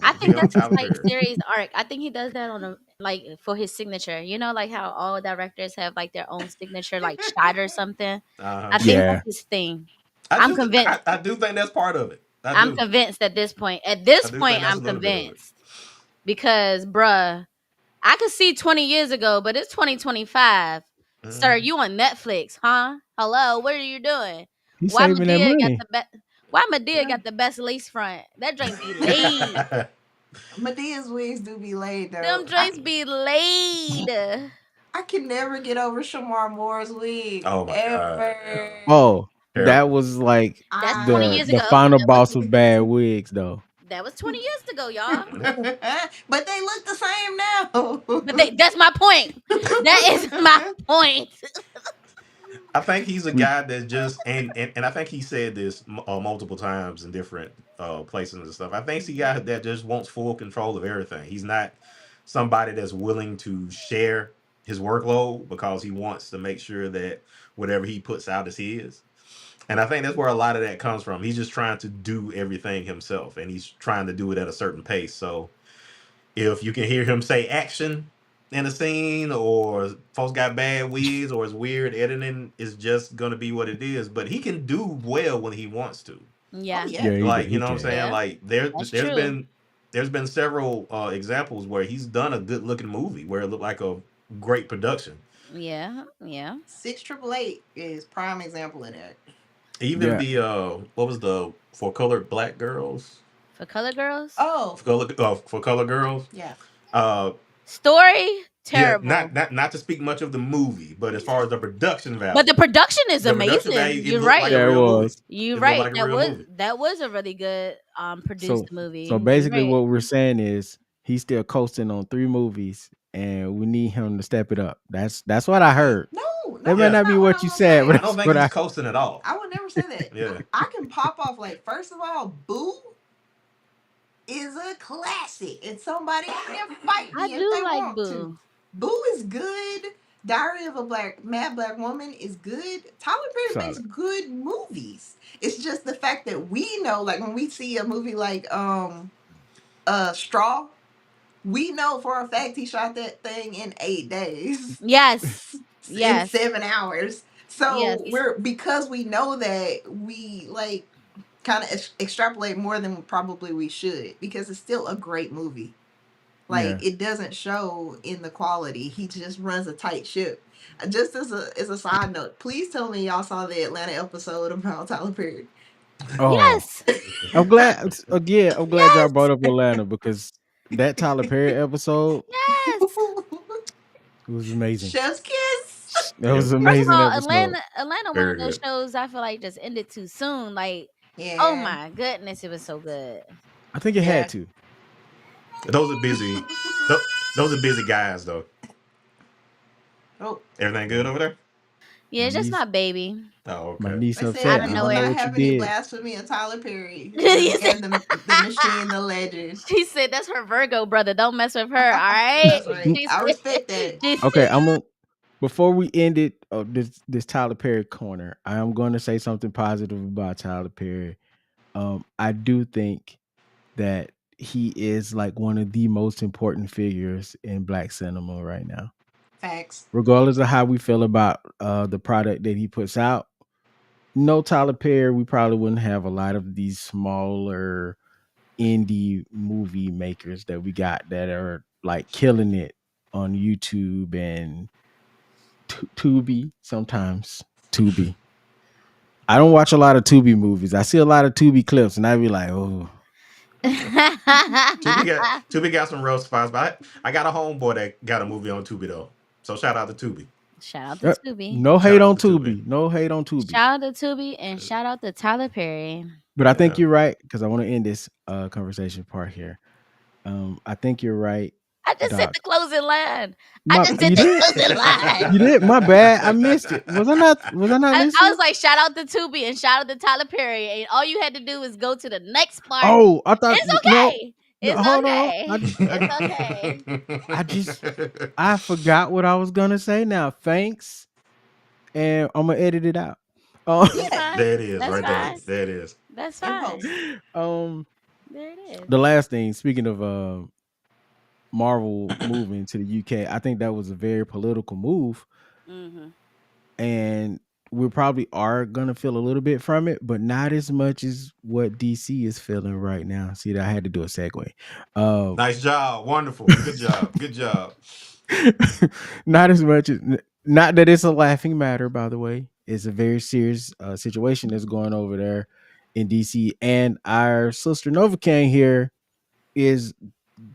Speaker 2: I
Speaker 3: He
Speaker 2: think
Speaker 3: on
Speaker 2: that's his
Speaker 3: Tyler
Speaker 2: like
Speaker 3: Perry.
Speaker 2: series arc. I think he does that on a like for his signature. You know, like how all directors have like their own signature, like shot or something.
Speaker 3: Uh-huh.
Speaker 2: I think that's
Speaker 1: Yeah,
Speaker 2: his thing.
Speaker 3: I
Speaker 2: I'm
Speaker 3: do,
Speaker 2: convinced.
Speaker 3: I do think that's part of it. I
Speaker 2: I'm
Speaker 3: do.
Speaker 2: convinced at this point. At
Speaker 3: I
Speaker 2: this
Speaker 3: do think
Speaker 2: point,
Speaker 3: that's a
Speaker 2: I'm
Speaker 3: little bit of it.
Speaker 2: convinced because, bruh, I could see 20 years ago, but it's 2025. Sir,
Speaker 3: Mhm.
Speaker 2: you on Netflix, huh? Hello, what are you doing?
Speaker 1: He's
Speaker 2: Why
Speaker 1: saving that
Speaker 2: Medea got
Speaker 1: money.
Speaker 2: the best? Why Medea
Speaker 4: Yeah.
Speaker 2: got the best lace front? That drink be laid.
Speaker 4: Medea's wigs do be laid though.
Speaker 2: Them drinks be laid.
Speaker 4: I can never get over Shamar Moore's wig
Speaker 3: Oh my god.
Speaker 4: ever.
Speaker 1: Oh, that
Speaker 3: Terrible.
Speaker 1: was like
Speaker 2: That's 20
Speaker 4: I
Speaker 1: the
Speaker 2: years
Speaker 1: the
Speaker 2: ago.
Speaker 1: final
Speaker 2: That was
Speaker 1: boss of bad wigs, though.
Speaker 2: 20 years ago, y'all.
Speaker 4: but they look the same now.
Speaker 2: But that's my point. That is my point.
Speaker 3: I think he's a
Speaker 1: We
Speaker 3: guy that just and I think he said this multiple times in different places and stuff. I think he's a guy that just wants full control of everything. He's not somebody that's willing to share his workload because he wants to make sure that whatever he puts out is his. And I think that's where a lot of that comes from. He's just trying to do everything himself, and he's trying to do it at a certain pace. So if you can hear him say action in a scene, or folks got bad wigs, or it's weird editing, is just gonna be what it is. But he can do well when he wants to.
Speaker 4: Oh
Speaker 2: Yeah,
Speaker 4: yeah.
Speaker 1: yeah,
Speaker 3: Like, you
Speaker 1: he
Speaker 3: know what I'm
Speaker 1: can.
Speaker 3: saying?
Speaker 2: yeah,
Speaker 3: Like
Speaker 2: that's
Speaker 3: there's
Speaker 2: true.
Speaker 3: been several examples where he's done a good looking movie where it looked like a great production.
Speaker 2: Yeah, yeah.
Speaker 4: 6888 is prime example of that.
Speaker 3: Even
Speaker 1: Yeah.
Speaker 3: the what was the For Colored Black Girls?
Speaker 2: For color girls,
Speaker 4: Oh
Speaker 3: For Color Girls.
Speaker 4: yeah.
Speaker 3: Uh
Speaker 2: story
Speaker 3: yeah,
Speaker 2: terrible,
Speaker 3: not to speak much of the movie, but as far as the production
Speaker 2: but the
Speaker 3: value,
Speaker 2: production is
Speaker 3: the production
Speaker 2: amazing.
Speaker 3: value, it
Speaker 2: You're
Speaker 3: looked like
Speaker 2: right.
Speaker 3: a
Speaker 1: Yeah, it
Speaker 3: real movie.
Speaker 1: was.
Speaker 2: You're
Speaker 3: It looked
Speaker 2: right.
Speaker 3: like a real movie.
Speaker 2: That was a really good produced
Speaker 1: So
Speaker 2: movie.
Speaker 1: so
Speaker 2: You're
Speaker 1: basically
Speaker 2: right.
Speaker 1: what we're saying is he's still coasting on 3 movies and we need him to step it up. That's what I heard.
Speaker 4: No,
Speaker 1: That may
Speaker 3: Yeah.
Speaker 4: that's
Speaker 1: not be
Speaker 4: not what
Speaker 1: what
Speaker 4: I'm
Speaker 1: you
Speaker 4: gonna
Speaker 1: said, but
Speaker 3: I
Speaker 4: say.
Speaker 3: don't
Speaker 1: that's
Speaker 3: think
Speaker 1: what
Speaker 3: he's
Speaker 1: I
Speaker 3: coasting at all.
Speaker 4: I would never say that.
Speaker 3: Yeah.
Speaker 4: I can pop off like first of all, Boo is a classic, and somebody can fight
Speaker 2: I
Speaker 4: me if
Speaker 2: do
Speaker 4: they
Speaker 2: like
Speaker 4: want to.
Speaker 2: Boo.
Speaker 4: Boo is good. Diary of a Mad Black Woman is good. Tyler Perry makes
Speaker 1: solid.
Speaker 4: good movies. It's just the fact that we know, like when we see a movie like Straw, we know for a fact he shot that thing in 8 days,
Speaker 2: Yes,
Speaker 4: in
Speaker 2: yes,
Speaker 4: 7 hours. So
Speaker 2: yes.
Speaker 4: we're because we know that we like kind of extrapolate more than probably we should because it's still a great movie.
Speaker 1: Yeah.
Speaker 4: Like it doesn't show in the quality. He just runs a tight ship. Just as a side note, please tell me y'all saw the Atlanta episode about Tyler Perry.
Speaker 1: Oh,
Speaker 2: Yes,
Speaker 1: I'm glad again, I'm glad y'all
Speaker 2: yes,
Speaker 1: brought up Atlanta because that Tyler Perry episode
Speaker 2: yes.
Speaker 1: was amazing.
Speaker 4: Chef's kiss.
Speaker 1: That was
Speaker 3: Yep.
Speaker 1: an
Speaker 2: First of
Speaker 1: amazing
Speaker 2: all,
Speaker 1: episode.
Speaker 2: Atlanta, one of
Speaker 3: Very
Speaker 2: those
Speaker 3: good.
Speaker 2: shows I feel like just ended too soon. Like, oh
Speaker 4: Yeah,
Speaker 2: my goodness, it was so good.
Speaker 1: I think it had
Speaker 4: yeah.
Speaker 1: to.
Speaker 3: Those are busy. tho- Those are busy guys, though.
Speaker 4: Oh,
Speaker 3: Everything good
Speaker 1: Oh,
Speaker 3: over there?
Speaker 2: Yeah,
Speaker 1: my
Speaker 2: it's just
Speaker 1: niece
Speaker 2: my baby.
Speaker 3: Oh,
Speaker 1: my
Speaker 3: okay.
Speaker 1: niece
Speaker 4: I
Speaker 2: Out
Speaker 4: said
Speaker 1: upset.
Speaker 2: of
Speaker 1: I
Speaker 4: we
Speaker 1: don't
Speaker 4: will
Speaker 1: know
Speaker 4: not
Speaker 2: nowhere.
Speaker 1: what you
Speaker 4: have any
Speaker 1: did.
Speaker 4: blasphemy of Tyler Perry
Speaker 2: You said-
Speaker 4: and the machine, the legend.
Speaker 2: She said that's her Virgo brother. Don't mess with her. All right.
Speaker 4: That's right.
Speaker 2: She
Speaker 4: I
Speaker 2: said.
Speaker 4: respect that.
Speaker 2: She
Speaker 1: Okay,
Speaker 2: said.
Speaker 1: I'm gonna before we end it, this Tyler Perry corner, I am going to say something positive about Tyler Perry. I do think that he is like one of the most important figures in Black cinema right now.
Speaker 4: Facts.
Speaker 1: Regardless of how we feel about the product that he puts out, no Tyler Perry, we probably wouldn't have a lot of these smaller indie movie makers that we got that are like killing it on YouTube and Tubi sometimes. Tubi. I don't watch a lot of Tubi movies. I see a lot of Tubi clips, and I be like, oh,
Speaker 3: Tubi got some rough spots, but I got a homeboy that got a movie on Tubi though. So shout out to Tubi.
Speaker 2: Shout out to
Speaker 1: uh,
Speaker 2: Tubi.
Speaker 1: no
Speaker 3: Shout
Speaker 1: hate
Speaker 3: out
Speaker 1: on
Speaker 3: to Tubi.
Speaker 1: Tubi. No hate on Tubi.
Speaker 2: Shout out to Tubi and shout out to Tyler Perry.
Speaker 1: But I think
Speaker 3: Yeah.
Speaker 1: you're right because I want to end this conversation part here. I think you're right,
Speaker 2: I just said
Speaker 1: Doc.
Speaker 2: the closing line. I
Speaker 1: My,
Speaker 2: just said
Speaker 1: you
Speaker 2: the
Speaker 1: did.
Speaker 2: closing line.
Speaker 1: You did. My bad. I missed it. Was I not? Was I not
Speaker 2: I
Speaker 1: listening?
Speaker 2: was like, shout out to Tubi and shout out to Tyler Perry. And all you had to do is go to the next part.
Speaker 1: Oh, I thought
Speaker 2: It's
Speaker 1: no.
Speaker 2: okay.
Speaker 1: No,
Speaker 2: It's
Speaker 1: hold on.
Speaker 2: okay. It's okay.
Speaker 1: I just I forgot what I was gonna say now. Thanks, and I'm gonna edit it out.
Speaker 2: That's
Speaker 4: Yeah.
Speaker 2: fine.
Speaker 3: There it is,
Speaker 2: That's
Speaker 3: right there.
Speaker 2: fine.
Speaker 3: There it is.
Speaker 2: That's
Speaker 4: In
Speaker 2: fine.
Speaker 4: post.
Speaker 1: um,
Speaker 2: There it is.
Speaker 1: the last thing. Speaking of Marvel moving to the UK, I think that was a very political move,
Speaker 2: Mm-hmm.
Speaker 1: and we probably are gonna feel a little bit from it, but not as much as what DC is feeling right now. See, I had to do a segue. Um,
Speaker 3: Nice job. Wonderful. Good job. Good job.
Speaker 1: not as much as, not that it's a laughing matter, by the way. It's a very serious situation that's going over there in DC, and our sister Novocaine here is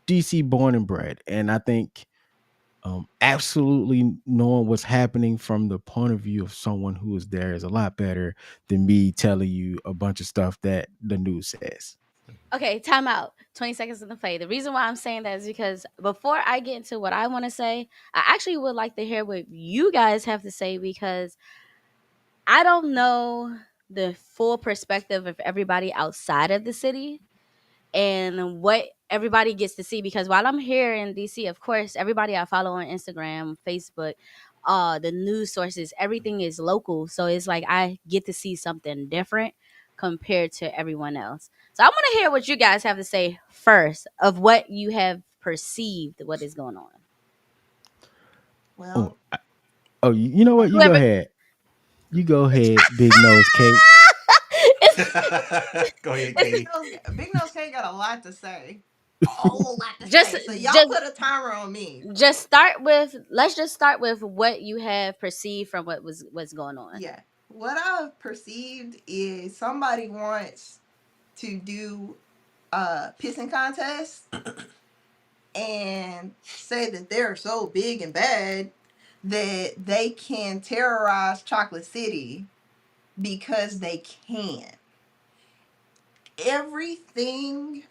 Speaker 1: DC born and bred, and I think absolutely knowing what's happening from the point of view of someone who is there is a lot better than me telling you a bunch of stuff that the news says.
Speaker 2: Okay, time out. 20 seconds in the play. The reason why I'm saying that is because before I get into what I want to say, I actually would like to hear what you guys have to say, because I don't know the full perspective of everybody outside of the city and what everybody gets to see. Because while I'm here in DC, of course, everybody I follow on Instagram, Facebook, the news sources, everything is local. So it's like I get to see something different compared to everyone else. So I want to hear what you guys have to say first of what you have perceived, what is going on.
Speaker 4: Well,
Speaker 1: Oh, oh, you know what? You go
Speaker 2: Whoever
Speaker 1: ahead. You go ahead, Big Nose Cake.
Speaker 3: Go ahead,
Speaker 2: It's
Speaker 3: Katie.
Speaker 4: Big Nose K got a lot to say. A whole lot to
Speaker 2: just
Speaker 4: say. So y'all
Speaker 2: just
Speaker 4: put a timer on me.
Speaker 2: let's just start with what you have perceived from what's going on.
Speaker 4: Yeah. What I've perceived is somebody wants to do a pissing contest and say that they're so big and bad that they can terrorize Chocolate City because they can. Everything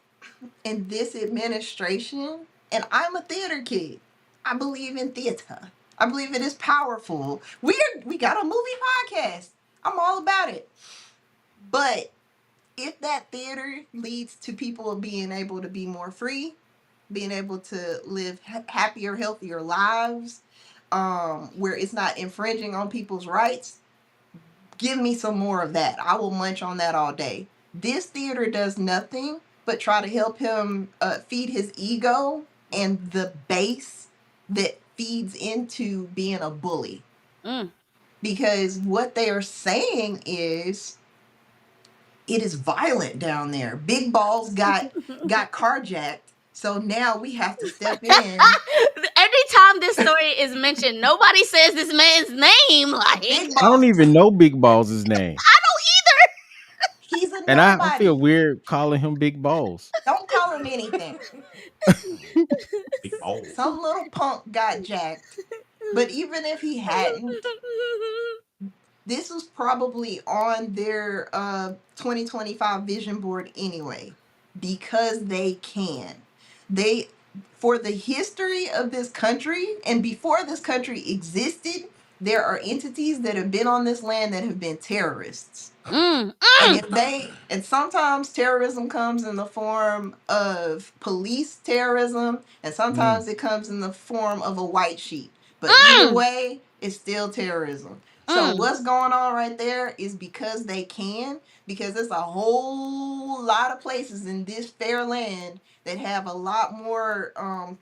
Speaker 4: in this administration, and I'm a theater kid. I believe in theater. I believe it is powerful. We got a movie podcast. I'm all about it. But if that theater leads to people being able to be more free, being able to live happier, healthier lives, where it's not infringing on people's rights, give me some more of that. I will munch on that all day. This theater does nothing but try to help him feed his ego and the base that feeds into being a bully.
Speaker 2: Mm.
Speaker 4: Because what they are saying is it is violent down there. Big Balls got carjacked. So now we have to step in.
Speaker 2: Every time this story is mentioned, nobody says this man's name. Like,
Speaker 4: Big
Speaker 1: I don't
Speaker 4: Balls.
Speaker 1: even know Big Balls' name,
Speaker 2: I don't
Speaker 4: He's a
Speaker 1: and I
Speaker 4: nobody.
Speaker 1: feel weird calling him Big Balls.
Speaker 4: Don't call him anything.
Speaker 3: Big balls.
Speaker 4: Some little punk got jacked. But even if he hadn't,
Speaker 2: either.
Speaker 4: this was probably on their 2025 vision board anyway, because they can. They, for the history of this country and before this country existed, there are entities that have been on this land that have been terrorists. And if they, and sometimes terrorism comes in the form of police terrorism, and sometimes it comes in the form of a white sheet. But either way, it's still terrorism. So what's going on right there is because they can, because there's a whole lot of places in this fair land that have a lot more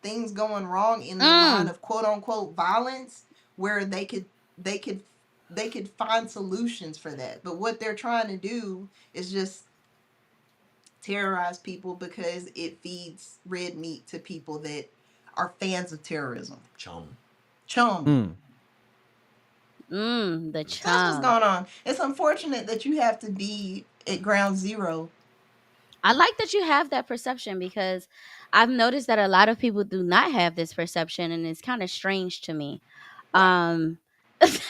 Speaker 4: things going wrong in the line of quote unquote violence, where they could find solutions for that. But what they're trying to do is just terrorize people because it feeds red meat to people that are fans of terrorism.
Speaker 3: Chum.
Speaker 2: The
Speaker 4: That's what's
Speaker 2: charm.
Speaker 4: going on. It's unfortunate that you have to be at ground zero.
Speaker 2: I like that you have that perception, because I've noticed that a lot of people do not have this perception, and it's kind of strange to me. Girl, that's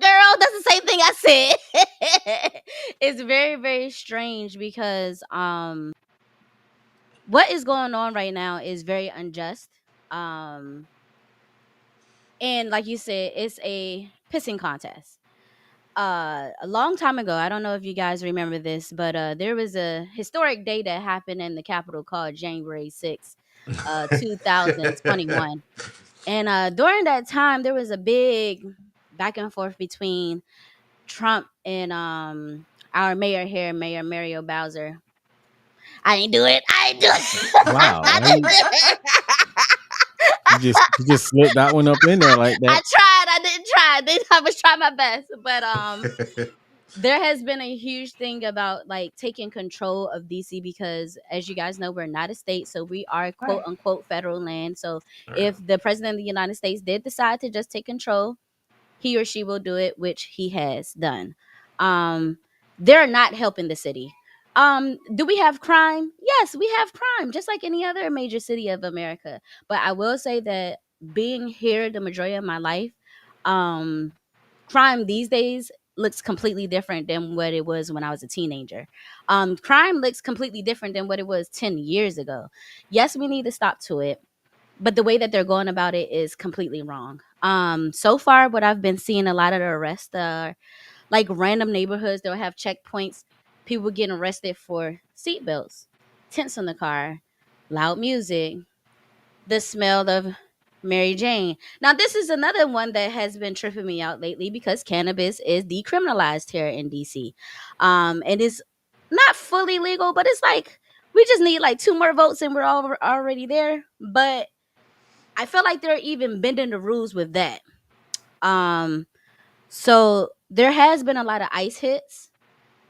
Speaker 2: the same thing I said. It's very, very strange because what is going on right now is very unjust. And like you said, it's a pissing contest. A long time ago, I don't know if you guys remember this, but there was a historic day that happened in the Capitol called January 6th, 2021. And during that time, there was a big back and forth between Trump and our mayor here, Mayor Mario Bowser. I ain't do it.
Speaker 1: Wow,
Speaker 2: I
Speaker 1: why
Speaker 2: didn't do it.
Speaker 1: you just slipped that one up in there like
Speaker 2: I
Speaker 1: that.
Speaker 2: tried. I didn't try. I was trying my best, but there has been a huge thing about like taking control of DC because, as you guys know, we're not a state, so we are quote
Speaker 4: Right.
Speaker 2: unquote federal land. So
Speaker 3: Right.
Speaker 2: if the president of the United States did decide to just take control, he or she will do it, which he has done. Um, they're not helping the city. Do we have crime? Yes, we have crime, just like any other major city of America. But I will say that being here the majority of my life, um, crime these days looks completely different than what it was when I was a teenager. Crime looks completely different than what it was 10 years ago. Yes, we need to stop to it, but the way that they're going about it is completely wrong. So far, what I've been seeing a lot of the arrests are like random neighborhoods. They'll have checkpoints, people getting arrested for seatbelts, tents on the car, loud music, the smell of Mary Jane. Now, this is another one that has been tripping me out lately because cannabis is decriminalized here in DC. And it's not fully legal, but it's like we just need like 2 more votes and we're all already there. But I feel like they're even bending the rules with that. Um, so there has been a lot of ice hits.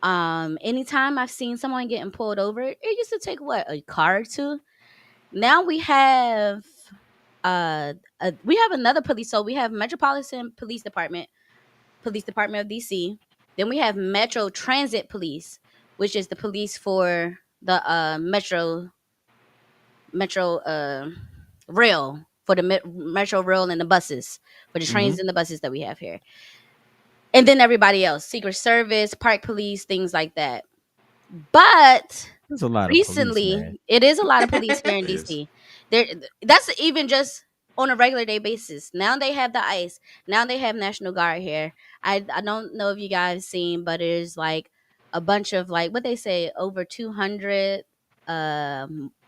Speaker 2: Anytime I've seen someone getting pulled over, it used to take what, a car or two. Now we have another police. So we have Metropolitan Police Department of DC. Then we have Metro Transit Police, which is the police for the metro rail, for the metro rail and the buses, for the trains and the buses that we have here. And then everybody else, Secret Service, Park Police, things like that. But
Speaker 1: There's a lot of police, man.
Speaker 2: recently, it is a lot of police here in
Speaker 3: It is.
Speaker 2: DC. There, that's even just on a regular day basis. Now they have the ICE. Now they have National Guard here. I don't know if you guys seen, but there's like a bunch of like what they say over 200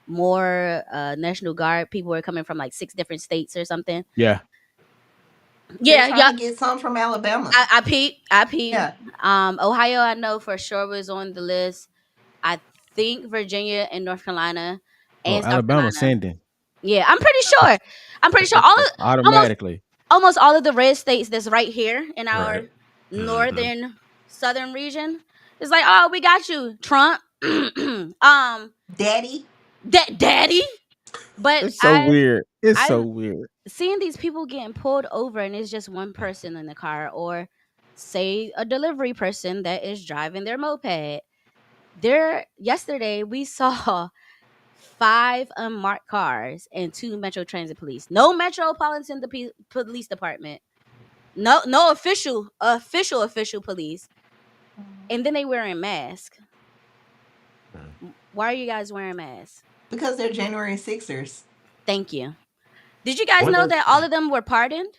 Speaker 2: more National Guard people are coming from like 6 different states or something.
Speaker 1: Yeah.
Speaker 2: Yeah,
Speaker 4: They're
Speaker 2: yeah.
Speaker 4: trying to get some from Alabama.
Speaker 2: I peeped. I peeped.
Speaker 4: Yeah.
Speaker 2: Ohio, I know for sure was on the list. I think Virginia and North Carolina
Speaker 1: Oh,
Speaker 2: and South
Speaker 1: Alabama
Speaker 2: Carolina.
Speaker 1: sending
Speaker 2: Yeah, I'm pretty sure. I'm pretty sure
Speaker 1: automatically.
Speaker 2: almost all of the red states that's right here in our
Speaker 3: Right.
Speaker 2: northern southern region. It's like, oh, we got you, Trump.
Speaker 4: Daddy.
Speaker 2: Daddy. But
Speaker 1: It's so weird. It's so
Speaker 2: I
Speaker 1: weird.
Speaker 2: seeing these people getting pulled over and it's just one person in the car, or say a delivery person that is driving their moped. Yesterday we saw 5 unmarked cars and 2 Metro Transit Police. No Metropolitan Police Department. No official police. And then they wearing masks. Why are you guys wearing masks?
Speaker 4: Because they're January 6ers.
Speaker 2: Thank you. Did you guys
Speaker 3: What
Speaker 2: know
Speaker 3: does-
Speaker 2: that all of them were pardoned?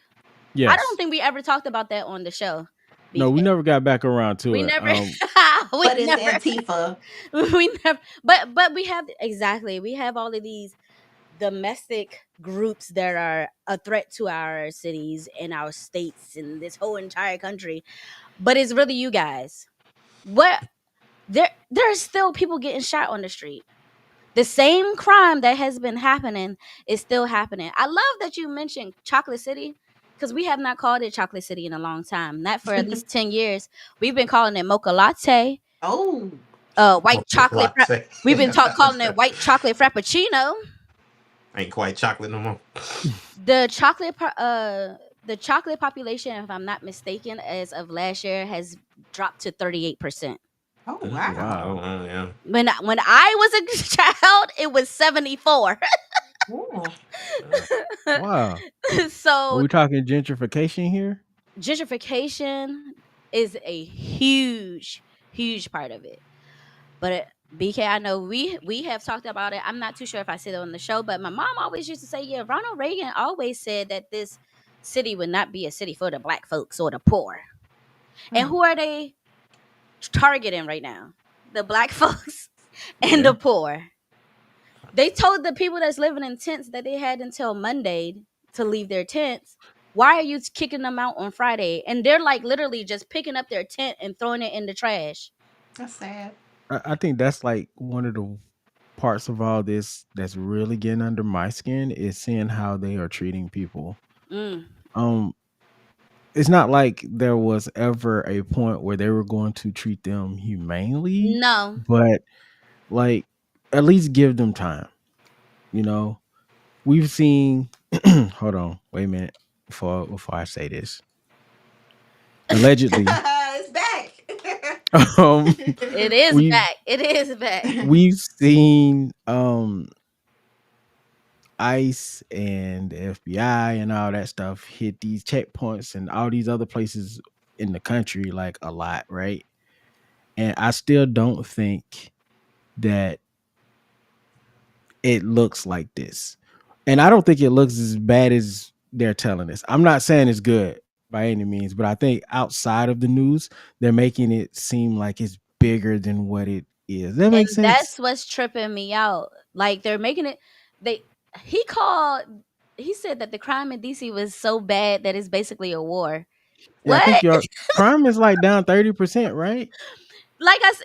Speaker 1: Yes.
Speaker 2: I don't think we ever talked about that on the show.
Speaker 1: No, we never got back around to
Speaker 2: We
Speaker 1: it.
Speaker 2: never.
Speaker 4: But it's Antifa.
Speaker 2: We never. But we have we have all of these domestic groups that are a threat to our cities and our states and this whole entire country. But it's really you guys. What there are still people getting shot on the street. The same crime that has been happening is still happening. I love that you mentioned Chocolate City, because we have not called it Chocolate City in a long time. Not for at least 10 years. We've been calling it Mocha Latte.
Speaker 4: Oh.
Speaker 2: White chocolate. We've been calling it white chocolate frappuccino.
Speaker 3: Ain't quite chocolate no more.
Speaker 2: The chocolate population, if I'm not mistaken, as of last year has dropped to 38%.
Speaker 4: Oh, wow.
Speaker 3: Wow. Yeah.
Speaker 2: When I was a child, it was 74.
Speaker 4: Ooh.
Speaker 1: Wow.
Speaker 2: So
Speaker 1: Are we talking gentrification here?
Speaker 2: gentrification is a huge part of it. But BK, I know we have talked about it. I'm not too sure if I said it on the show, but my mom always used to say, yeah, Ronald Reagan always said that this city would not be a city for the black folks or the poor. And who are they targeting right now? The black folks and the poor. They told the people that's living in tents that they had until Monday to leave their tents. Why are you kicking them out on Friday? And they're like literally just picking up their tent and throwing it in the trash.
Speaker 4: That's sad.
Speaker 1: I think that's like one of the parts of all this that's really getting under my skin is seeing how they are treating people.
Speaker 2: Mm.
Speaker 1: it's not like there was ever a point where they were going to treat them humanely,
Speaker 2: No.
Speaker 1: but like at least give them time. You know, we've seen. Hold on, wait a minute before I say this. Allegedly,
Speaker 4: It's back.
Speaker 1: um,
Speaker 2: It is
Speaker 1: we've
Speaker 2: back. It is back.
Speaker 1: we've seen ICE and the FBI and all that stuff hit these checkpoints and all these other places in the country like a lot, right? And I still don't think that it looks like this. And I don't think it looks as bad as they're telling us. I'm not saying it's good by any means, but I think outside of the news, they're making it seem like it's bigger than what it is. That makes
Speaker 2: And
Speaker 1: sense?
Speaker 2: that's what's tripping me out. Like they're making it they he called he said that the crime in DC was so bad that it's basically a war.
Speaker 1: Yeah, I
Speaker 2: What?
Speaker 1: think your crime is like down 30%, right?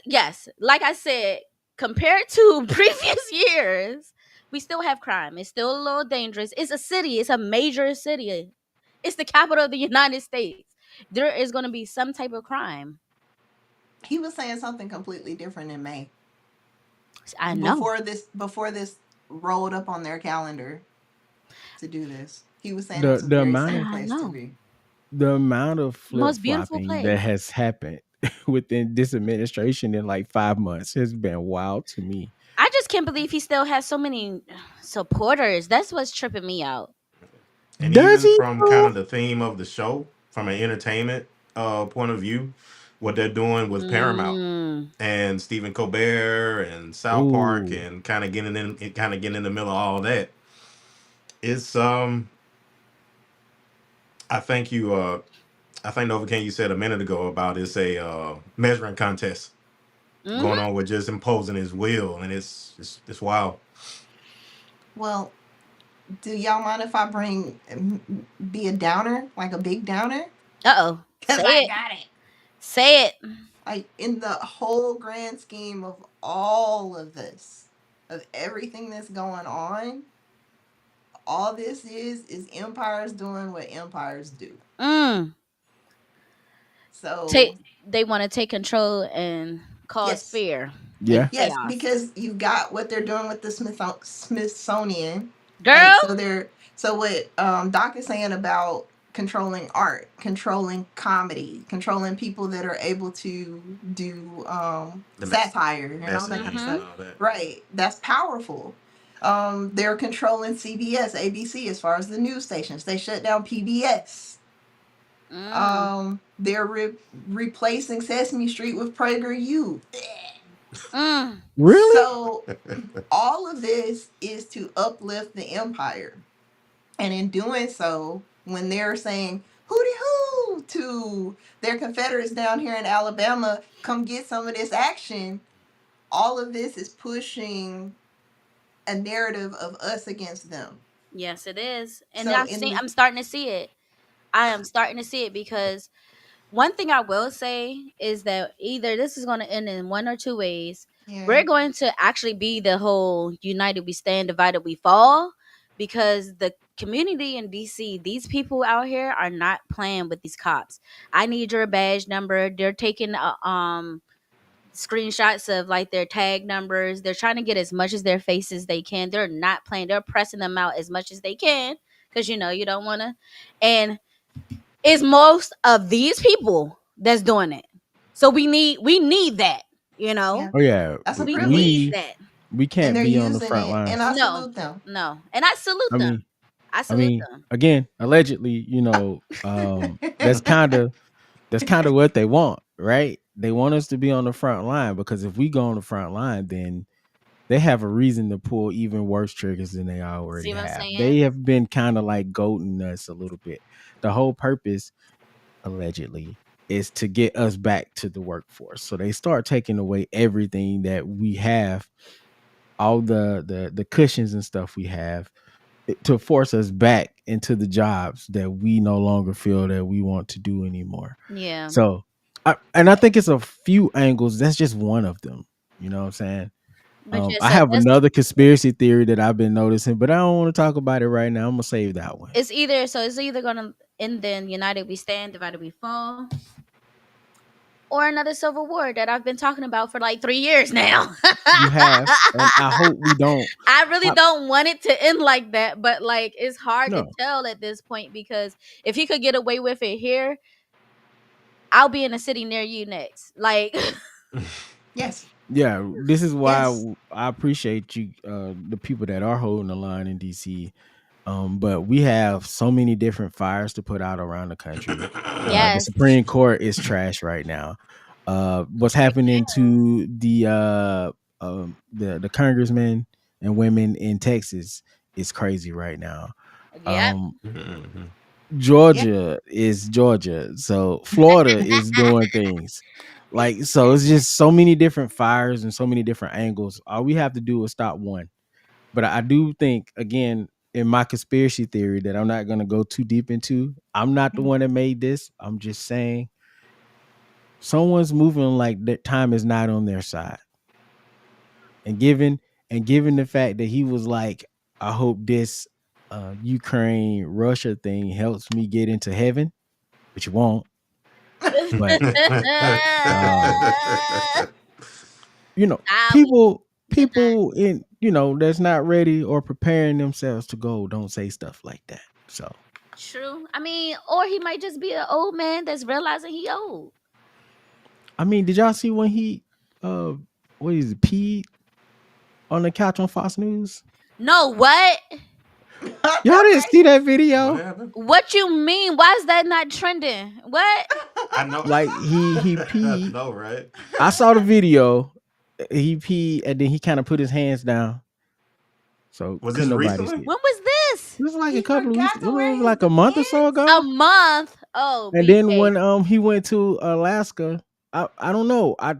Speaker 2: Yes, like I said, compared to previous years, we still have crime. It's still a little dangerous. It's a city. It's a major city. It's the capital of the United States. There is going to be some type of crime.
Speaker 4: He was saying something completely different in May.
Speaker 2: I know.
Speaker 4: Before this rolled up on their calendar to do this. He was saying
Speaker 1: The
Speaker 4: it's a
Speaker 1: the
Speaker 4: very
Speaker 1: amount
Speaker 4: safe
Speaker 1: of
Speaker 2: I
Speaker 4: place to
Speaker 2: know.
Speaker 4: be.
Speaker 1: the amount of
Speaker 2: Most beautiful
Speaker 1: flip-flopping that
Speaker 2: place.
Speaker 1: has happened within this administration in like 5 months has been wild to me.
Speaker 2: I just can't believe he still has so many supporters. That's what's tripping me out.
Speaker 3: And
Speaker 1: Does
Speaker 3: even
Speaker 1: he
Speaker 3: from kind
Speaker 1: though?
Speaker 3: of the theme of the show, from an entertainment point of view, what they're doing with Paramount
Speaker 2: Mm.
Speaker 3: and Stephen Colbert and South Park
Speaker 1: Ooh.
Speaker 3: and kind of getting in the middle of all that, it's I think I think Nova King, you said a minute ago about it's a measuring contest going
Speaker 2: Hmm.
Speaker 3: on with just imposing his will, and it's wild.
Speaker 4: Well, do y'all mind if I be a downer, like a big downer?
Speaker 2: Uh-oh.
Speaker 4: Cause
Speaker 2: Say
Speaker 4: I
Speaker 2: it.
Speaker 4: got it.
Speaker 2: Say it.
Speaker 4: Like in the whole grand scheme of all of this, of everything that's going on, all this is empires doing what empires do.
Speaker 2: Mm.
Speaker 4: So
Speaker 2: They want to take control and cause
Speaker 4: yes,
Speaker 2: fear and
Speaker 1: Yeah.
Speaker 4: yes,
Speaker 2: chaos.
Speaker 4: because you've got what they're doing with the Smithsonian. Like
Speaker 2: Girl.
Speaker 4: so what Doc is saying about controlling art, controlling comedy, controlling people that are able to do
Speaker 3: The
Speaker 4: satire and all that kind of
Speaker 3: messages and
Speaker 4: stuff.
Speaker 2: Mhm.
Speaker 3: all that.
Speaker 4: Right. That's powerful. They're controlling CBS, ABC as far as the news stations. They shut down PBS.
Speaker 2: Mm.
Speaker 4: They're replacing Sesame Street with PragerU.
Speaker 2: Mm.
Speaker 1: Really?
Speaker 4: So all of this is to uplift the empire. And in doing so, when they're saying hooty hoo to their Confederates down here in Alabama, come get some of this action, all of this is pushing a narrative of us against them.
Speaker 2: Yes, it is. And
Speaker 4: So in the
Speaker 2: I'm starting to see it. I am starting to see it because one thing I will say is that either this is going to end in one or two ways.
Speaker 4: yeah,
Speaker 2: We're going to actually be the whole united we stand, divided we fall, because the community in DC, these people out here are not playing with these cops. I need your badge number. They're taking screenshots of like their tag numbers. They're trying to get as much as their faces they can. They're not playing. They're pressing them out as much as they can because you don't want to. And it's most of these people that's doing it. So we need that, you know?
Speaker 4: yeah,
Speaker 1: Oh yeah.
Speaker 4: that's a
Speaker 2: We need
Speaker 4: privilege,
Speaker 2: that.
Speaker 1: We
Speaker 4: and
Speaker 1: can't
Speaker 4: they're
Speaker 1: be on the
Speaker 4: using
Speaker 1: front
Speaker 4: it, and
Speaker 1: lines.
Speaker 4: I
Speaker 2: No.
Speaker 4: salute them.
Speaker 2: No. And I salute
Speaker 1: I
Speaker 2: them.
Speaker 1: mean,
Speaker 2: I
Speaker 1: I
Speaker 2: salute
Speaker 1: mean,
Speaker 2: them.
Speaker 1: again, allegedly, that's kind of what they want, right? They want us to be on the front line because if we go on the front line, then they have a reason to pull even worse triggers than they already
Speaker 2: See what I'm
Speaker 1: have. They
Speaker 2: saying?
Speaker 1: have been kind of like goading us a little bit. The whole purpose, allegedly, is to get us back to the workforce. So they start taking away everything that we have, all the cushions and stuff we have, to force us back into the jobs that we no longer feel that we want to do anymore.
Speaker 2: Yeah.
Speaker 1: So, and I think it's a few angles. That's just one of them. You know what I'm saying?
Speaker 2: But yeah,
Speaker 1: I
Speaker 2: so
Speaker 1: have
Speaker 2: that's
Speaker 1: another conspiracy theory that I've been noticing, but I don't want to talk about it right now. I'm gonna save that one.
Speaker 2: it's either gonna end in United We Stand, Divided We Fall, or another civil war that I've been talking about for like 3 years now.
Speaker 1: You have, and I hope we don't.
Speaker 2: I really
Speaker 1: I,
Speaker 2: don't want it to end like that, but like it's hard to
Speaker 1: no,
Speaker 2: tell at this point because if he could get away with it here, I'll be in a city near you next. Like
Speaker 4: Yes.
Speaker 1: yeah, this is why
Speaker 4: Yes.
Speaker 1: I appreciate you, the people that are holding the line in DC. But we have so many different fires to put out around the country. The
Speaker 2: yes,
Speaker 1: Supreme Court is trash right now. What's happening to the congressmen and women in Texas is crazy right now.
Speaker 2: yep.
Speaker 1: Um,
Speaker 3: Mhm.
Speaker 4: Yeah.
Speaker 1: Georgia is Georgia, so Florida is doing things. Like, so it's just so many different fires and so many different angles. All we have to do is stop one. But I do think, again, in my conspiracy theory that I'm not going to go too deep into, I'm not the one that made this. I'm just saying someone's moving like that time is not on their side. And given the fact that he was like, I hope this Ukraine Russia thing helps me get into heaven, which it won't. But um,
Speaker 2: Ah, we deny.
Speaker 1: people in that's not ready or preparing themselves to go don't say stuff like that. So
Speaker 2: True. I mean, or he might just be an old man that's realizing he old.
Speaker 1: I mean, did y'all see when he uh what is it, peed on the couch on Fox News?
Speaker 2: No, what?
Speaker 1: Y'all didn't
Speaker 4: Okay.
Speaker 1: see that
Speaker 3: What
Speaker 1: video?
Speaker 3: happened?
Speaker 2: What you mean? Why is that not trending? What?
Speaker 3: I know.
Speaker 1: Like he
Speaker 3: I
Speaker 1: peed.
Speaker 3: know, right?
Speaker 1: I saw the video. He peed and then he kind of put his hands down. So
Speaker 3: Was
Speaker 1: couldn't
Speaker 3: this
Speaker 1: nobody see
Speaker 3: recently?
Speaker 1: it.
Speaker 2: When was this?
Speaker 1: It was like a
Speaker 4: He
Speaker 1: couple of weeks.
Speaker 4: forgot
Speaker 1: It
Speaker 4: to wear
Speaker 1: was
Speaker 4: his
Speaker 1: like a month or so
Speaker 4: depends.
Speaker 2: A
Speaker 1: ago.
Speaker 2: month. Oh,
Speaker 1: And then
Speaker 2: BK.
Speaker 1: when he went to Alaska, I don't know. I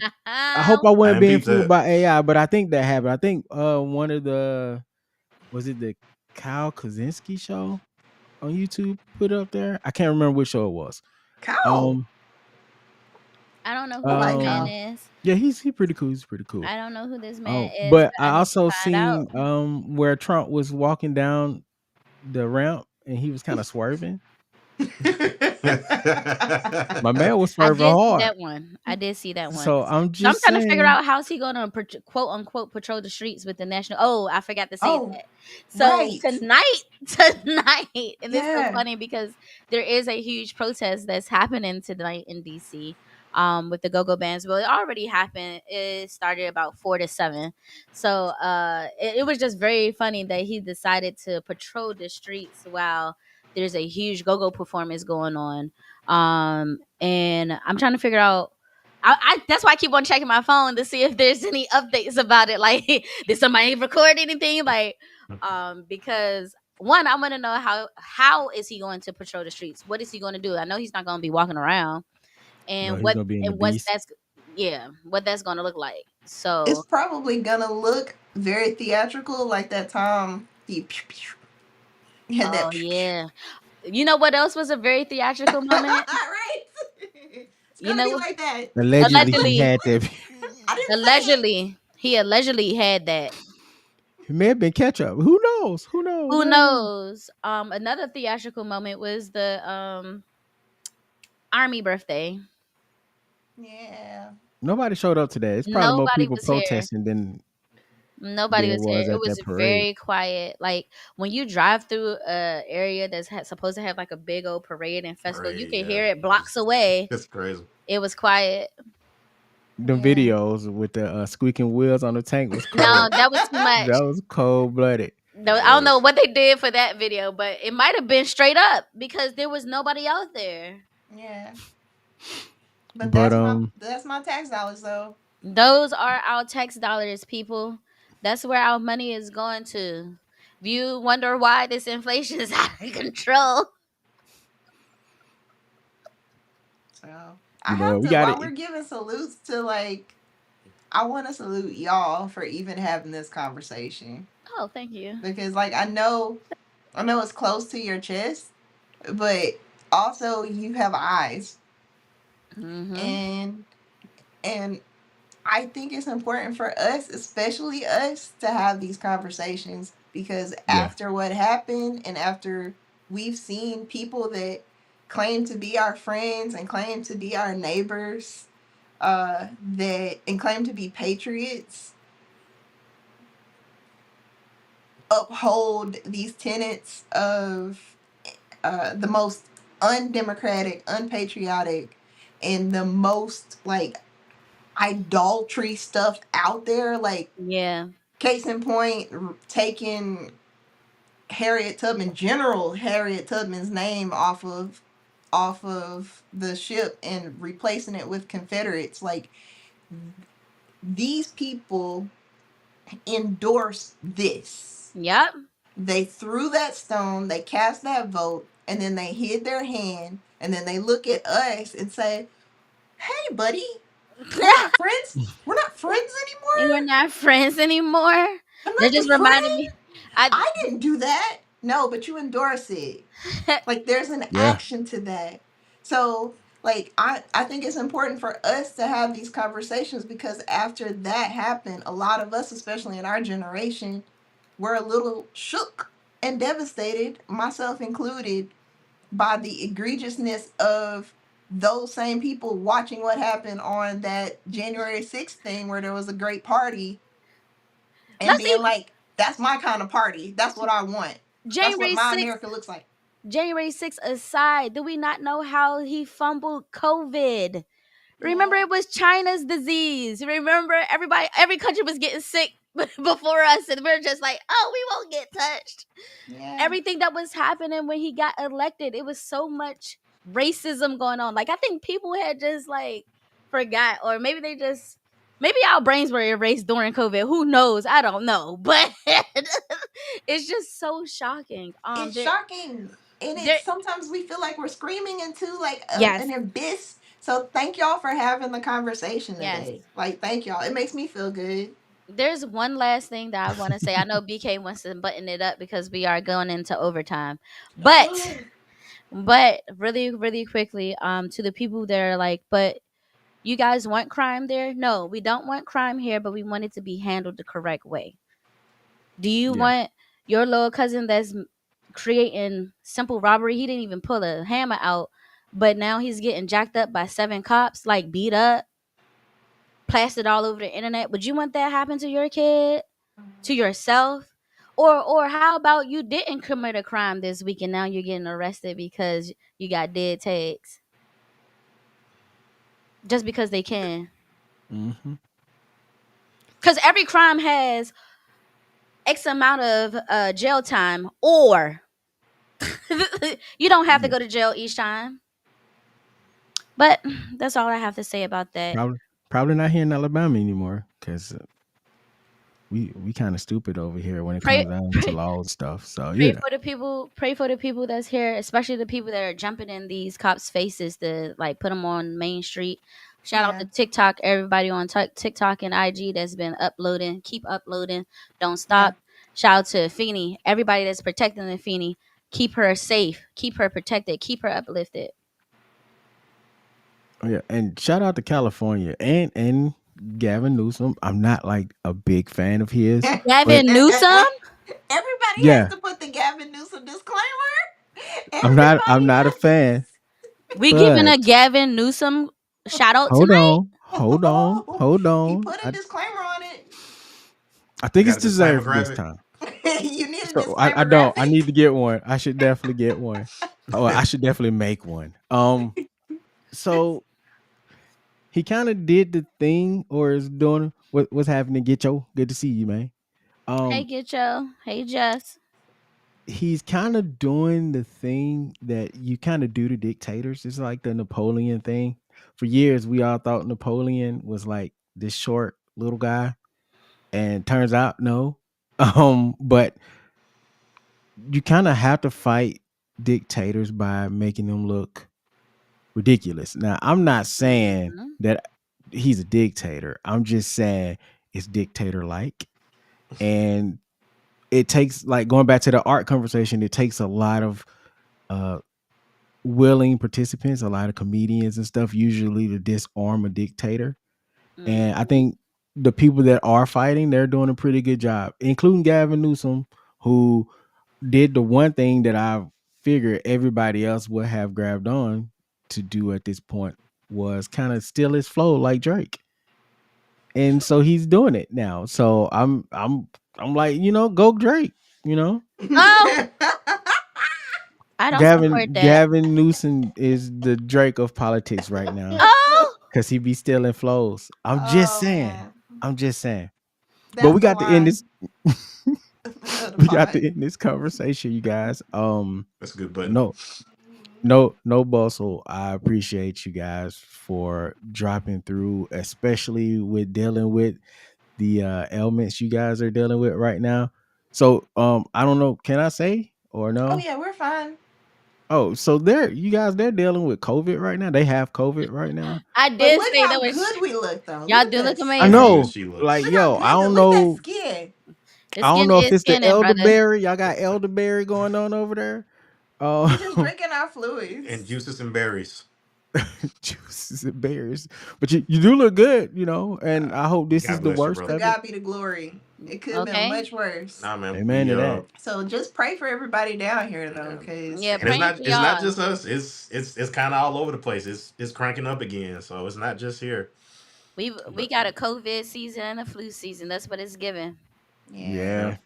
Speaker 1: hope I
Speaker 3: I
Speaker 1: wasn't
Speaker 3: didn't
Speaker 1: being
Speaker 3: peep
Speaker 1: fooled
Speaker 3: that.
Speaker 1: by AI, but I think that happened. I think one of the was it the Kyle Kaczynski show on YouTube put it up there. I can't remember which show it was.
Speaker 4: Cow.
Speaker 1: Um
Speaker 2: I don't know who
Speaker 4: I
Speaker 2: this
Speaker 4: like
Speaker 2: man
Speaker 1: um
Speaker 4: cow.
Speaker 2: is.
Speaker 1: yeah, he's pretty cool. He's pretty cool.
Speaker 2: I don't know who this man is,
Speaker 1: But
Speaker 2: but
Speaker 1: I
Speaker 2: I need to
Speaker 1: also
Speaker 2: find out.
Speaker 1: seen where Trump was walking down the ramp and he was kind of swerving. My man was
Speaker 2: I
Speaker 1: swerving
Speaker 2: did see
Speaker 1: hard.
Speaker 2: that one. I did see that one.
Speaker 1: So I'm
Speaker 2: So I'm
Speaker 1: just
Speaker 2: trying to figure
Speaker 1: saying,
Speaker 2: out how's he going to quote unquote patrol the streets with the national. Oh, I forgot to say
Speaker 4: Oh,
Speaker 2: that. So
Speaker 4: right.
Speaker 2: tonight, and it's so
Speaker 4: Yeah.
Speaker 2: funny because there is a huge protest that's happening tonight in DC. With the go-go bands. Well, it already happened. It started about 4 to 7. So it was just very funny that he decided to patrol the streets while there's a huge go-go performance going on. And I'm trying to figure out. I that's why I keep on checking my phone to see if there's any updates about it. Like, did somebody record anything? Like, because one, I want to know how is he going to patrol the streets? What is he going to do? I know he's not going to be walking around,
Speaker 1: no,
Speaker 2: and
Speaker 1: he's gonna be in the
Speaker 2: what's
Speaker 1: beast.
Speaker 2: that's yeah, what that's going to look like.
Speaker 4: It's
Speaker 2: So,
Speaker 4: probably gonna look very theatrical, like that time he had
Speaker 2: oh
Speaker 4: that.
Speaker 2: yeah, you know what else was a very theatrical moment?
Speaker 4: Right. It's
Speaker 2: You
Speaker 4: gonna be
Speaker 2: know,
Speaker 4: like that.
Speaker 1: Allegedly, he
Speaker 2: allegedly,
Speaker 1: had that.
Speaker 4: I didn't say it.
Speaker 2: he allegedly had that.
Speaker 1: It may have been ketchup. Who knows? Who knows?
Speaker 2: Who
Speaker 1: I don't know.
Speaker 2: knows? Another theatrical moment was the army birthday.
Speaker 4: Yeah.
Speaker 1: Nobody showed up today. It's probably more
Speaker 2: Nobody
Speaker 1: people
Speaker 2: was here.
Speaker 1: protesting than
Speaker 2: Nobody
Speaker 1: it
Speaker 2: was here.
Speaker 1: was
Speaker 2: It
Speaker 1: at
Speaker 2: was
Speaker 1: that parade.
Speaker 2: very quiet. Like when you drive through a area that's supposed to have like a big old parade and festival, you
Speaker 3: Great,
Speaker 2: can
Speaker 3: yeah.
Speaker 2: hear it blocks away.
Speaker 3: It's crazy.
Speaker 2: It was quiet.
Speaker 1: The
Speaker 4: Yeah.
Speaker 1: videos with the squeaking wheels on the tank was
Speaker 2: No,
Speaker 1: cold.
Speaker 2: that was too much.
Speaker 1: That was cold blooded.
Speaker 2: No,
Speaker 3: It
Speaker 2: I don't know
Speaker 3: was.
Speaker 2: what they did for that video, but it might have been straight up because there was nobody out there.
Speaker 4: Yeah. But
Speaker 1: But
Speaker 4: that's my tax dollars though.
Speaker 2: Those are our tax dollars, people. That's where our money is going to. If you wonder why this inflation is out of control,
Speaker 4: So I have
Speaker 1: we
Speaker 4: to,
Speaker 1: got
Speaker 4: while
Speaker 1: it.
Speaker 4: we're giving salutes to I want to salute y'all for even having this conversation
Speaker 2: oh, thank you.
Speaker 4: because I know it's close to your chest, but also you have eyes
Speaker 2: Hmm.
Speaker 4: and and I think it's important for us, especially us, to have these conversations because
Speaker 1: Yeah.
Speaker 4: after what happened and after we've seen people that claim to be our friends and claim to be our neighbors, that and claim to be patriots, uphold these tenets of the most undemocratic, unpatriotic, and the most like idolatry stuff out there. Like,
Speaker 2: Yeah.
Speaker 4: case in point, taking Harriet Tubman, General Harriet Tubman's name off of the ship and replacing it with Confederates. Like, these people endorse this.
Speaker 2: Yep.
Speaker 4: They threw that stone, they cast that vote, and then they hid their hand, and then they look at us and say, "Hey, buddy, we're not friends. We're not friends
Speaker 2: And we're
Speaker 4: anymore.
Speaker 2: not friends anymore.
Speaker 4: I'm
Speaker 2: That
Speaker 4: not your
Speaker 2: just reminded
Speaker 4: friend.
Speaker 2: me. I
Speaker 4: I didn't do that." No, but you endorse it. Like, there's an
Speaker 1: Yeah.
Speaker 4: action to that. So, like, I think it's important for us to have these conversations because after that happened, a lot of us, especially in our generation, were a little shook and devastated, myself included, by the egregiousness of those same people watching what happened on that January 6th thing where there was a great party and
Speaker 2: let's
Speaker 4: being
Speaker 2: see.
Speaker 4: like, that's my kind of party. That's what I want. That's what
Speaker 2: January
Speaker 4: my
Speaker 2: 6th.
Speaker 4: America looks like.
Speaker 2: January 6th aside, do we not know how he fumbled COVID? Remember,
Speaker 4: Yeah.
Speaker 2: it was China's disease. Remember, every country was getting sick before us, and we're just like, oh, we won't get touched.
Speaker 4: Yeah.
Speaker 2: Everything that was happening when he got elected, it was so much racism going on. Like, I think people had just like forgot, or maybe maybe our brains were erased during COVID. Who knows? I don't know, but it's just so shocking.
Speaker 4: It's shocking. And
Speaker 2: There,
Speaker 4: it's sometimes we feel like we're screaming into like
Speaker 2: yes,
Speaker 4: an abyss. So thank y'all for having the conversation
Speaker 2: yes.
Speaker 4: today. Like, thank y'all. It makes me feel good.
Speaker 2: There's one last thing that I want to say. I know BK wants to button it up because we are going into overtime. But really, really quickly, to the people that are like, but you guys want crime there? No, we don't want crime here, but we want it to be handled the correct way. Do you
Speaker 1: Yeah.
Speaker 2: want your little cousin that's creating simple robbery? He didn't even pull a hammer out, but now he's getting jacked up by 7 cops, like beat up, plastered all over the internet. Would you want that happen to your kid? To yourself? Or how about you didn't commit a crime this week and now you're getting arrested because you got dead tags? Just because they can.
Speaker 1: Mm-hmm.
Speaker 2: Because every crime has X amount of jail time, or you don't have to
Speaker 1: Yeah.
Speaker 2: go to jail each time. But that's all I have to say about that.
Speaker 1: Probably not here in Alabama anymore because we kind of stupid over here when it
Speaker 2: Pray,
Speaker 1: comes down to
Speaker 2: pray,
Speaker 1: law and stuff. So
Speaker 2: pray
Speaker 1: you know.
Speaker 2: for the people. Pray for the people that's here, especially the people that are jumping in these cops' faces to like put them on Main Street. Shout out to
Speaker 4: Yeah.
Speaker 2: TikTok, everybody on TikTok and IG that's been uploading. Keep uploading. Don't
Speaker 4: Yeah.
Speaker 2: stop. Shout out to Feeny, everybody that's protecting the Feeny. Keep her safe. Keep her protected. Keep her uplifted.
Speaker 1: Oh, yeah, and shout out to California and Gavin Newsom. I'm not like a big fan of his, but
Speaker 2: Gavin Newsom.
Speaker 4: Everybody has
Speaker 1: yeah,
Speaker 4: to put the Gavin Newsom disclaimer.
Speaker 1: I'm
Speaker 4: Everybody
Speaker 1: not a
Speaker 4: does.
Speaker 1: fan.
Speaker 2: We giving a
Speaker 1: But
Speaker 2: Gavin Newsom shout out
Speaker 1: hold
Speaker 2: tonight.
Speaker 1: on, hold on, hold
Speaker 4: He
Speaker 1: on.
Speaker 4: put a disclaimer on it.
Speaker 1: I
Speaker 3: You
Speaker 1: think
Speaker 3: got
Speaker 1: it's
Speaker 3: a disclaimer
Speaker 1: deserved this
Speaker 3: graphic?
Speaker 1: time.
Speaker 4: You need a
Speaker 1: So I
Speaker 4: disclaimer
Speaker 1: don't. I need
Speaker 4: graphic.
Speaker 1: to get one. I should definitely get one. Oh, I should definitely make one. So he kind of did the thing, or is doing what's happening. Get yo, good to see you, man.
Speaker 2: Hey,
Speaker 1: Um,
Speaker 2: get yo. Hey, Jess.
Speaker 1: he's kind of doing the thing that you kind of do to dictators. It's like the Napoleon thing. For years, we all thought Napoleon was like this short little guy, and turns out no. But you kind of have to fight dictators by making them look ridiculous. Now, I'm not saying
Speaker 2: Mhm.
Speaker 1: that he's a dictator. I'm just saying it's dictator like. And it takes, like, going back to the art conversation, it takes a lot of uh willing participants, a lot of comedians and stuff, usually to disarm a dictator. And I
Speaker 2: Mm-hmm.
Speaker 1: think the people that are fighting, they're doing a pretty good job, including Gavin Newsom, who did the one thing that I figured everybody else would have grabbed on to do at this point, was kind of steal his flow like Drake. And so he's doing it now. So I'm like, go Drake, you know.
Speaker 2: Oh, I don't support that.
Speaker 1: Gavin Newsom is the Drake of politics right now
Speaker 2: Oh,
Speaker 1: because he be stealing flows. I'm just
Speaker 4: Oh
Speaker 1: saying.
Speaker 4: man,
Speaker 1: I'm just saying. But
Speaker 4: that's
Speaker 1: we
Speaker 4: the
Speaker 1: got to end
Speaker 4: line
Speaker 1: this.
Speaker 4: of the
Speaker 1: We got to
Speaker 4: pod.
Speaker 1: end this conversation, you guys.
Speaker 3: That's a good button.
Speaker 1: No, no bustle. I appreciate you guys for dropping through, especially with dealing with the ailments you guys are dealing with right now. So I don't know, can I say or
Speaker 4: Oh
Speaker 1: no?
Speaker 4: yeah, we're fine.
Speaker 1: Oh, so they're dealing with COVID right now. They have COVID right now.
Speaker 2: I
Speaker 4: But
Speaker 2: did
Speaker 4: look
Speaker 2: say
Speaker 4: how
Speaker 2: that was.
Speaker 4: good we look though. Look
Speaker 2: Y'all
Speaker 4: at
Speaker 2: do look
Speaker 4: this.
Speaker 1: I
Speaker 3: Look how
Speaker 2: amazing.
Speaker 3: good
Speaker 1: know.
Speaker 3: she looks.
Speaker 1: Like,
Speaker 4: Look how
Speaker 1: yo, I
Speaker 4: good.
Speaker 1: don't
Speaker 4: Look at that
Speaker 1: know.
Speaker 4: skin.
Speaker 2: The
Speaker 1: I don't
Speaker 2: skin
Speaker 1: know if
Speaker 2: is
Speaker 1: it's the
Speaker 2: skinning, brother.
Speaker 1: elderberry. Y'all got elderberry going on over there.
Speaker 4: We just
Speaker 1: Um,
Speaker 4: drinking our
Speaker 3: And
Speaker 4: fluids.
Speaker 3: juices and berries.
Speaker 1: juices and berries. But you do look good, and I hope this is
Speaker 3: God
Speaker 1: the
Speaker 3: bless you,
Speaker 1: worst
Speaker 4: To
Speaker 3: brother.
Speaker 1: of it.
Speaker 4: God be the glory. It could have been
Speaker 2: Okay.
Speaker 4: much worse.
Speaker 3: Nah, man.
Speaker 1: Amen to that.
Speaker 4: So just pray for everybody down here though,
Speaker 3: Yeah.
Speaker 4: cause
Speaker 2: Yeah,
Speaker 3: And it's
Speaker 2: praying
Speaker 3: not
Speaker 2: for
Speaker 3: it's not
Speaker 2: y'all.
Speaker 3: just us. It's kind of all over the place. It's cranking up again. So it's not just here.
Speaker 2: We
Speaker 3: But
Speaker 2: got a COVID season and a flu season. That's what it's giving.
Speaker 4: yeah.
Speaker 3: yeah.
Speaker 1: Yeah.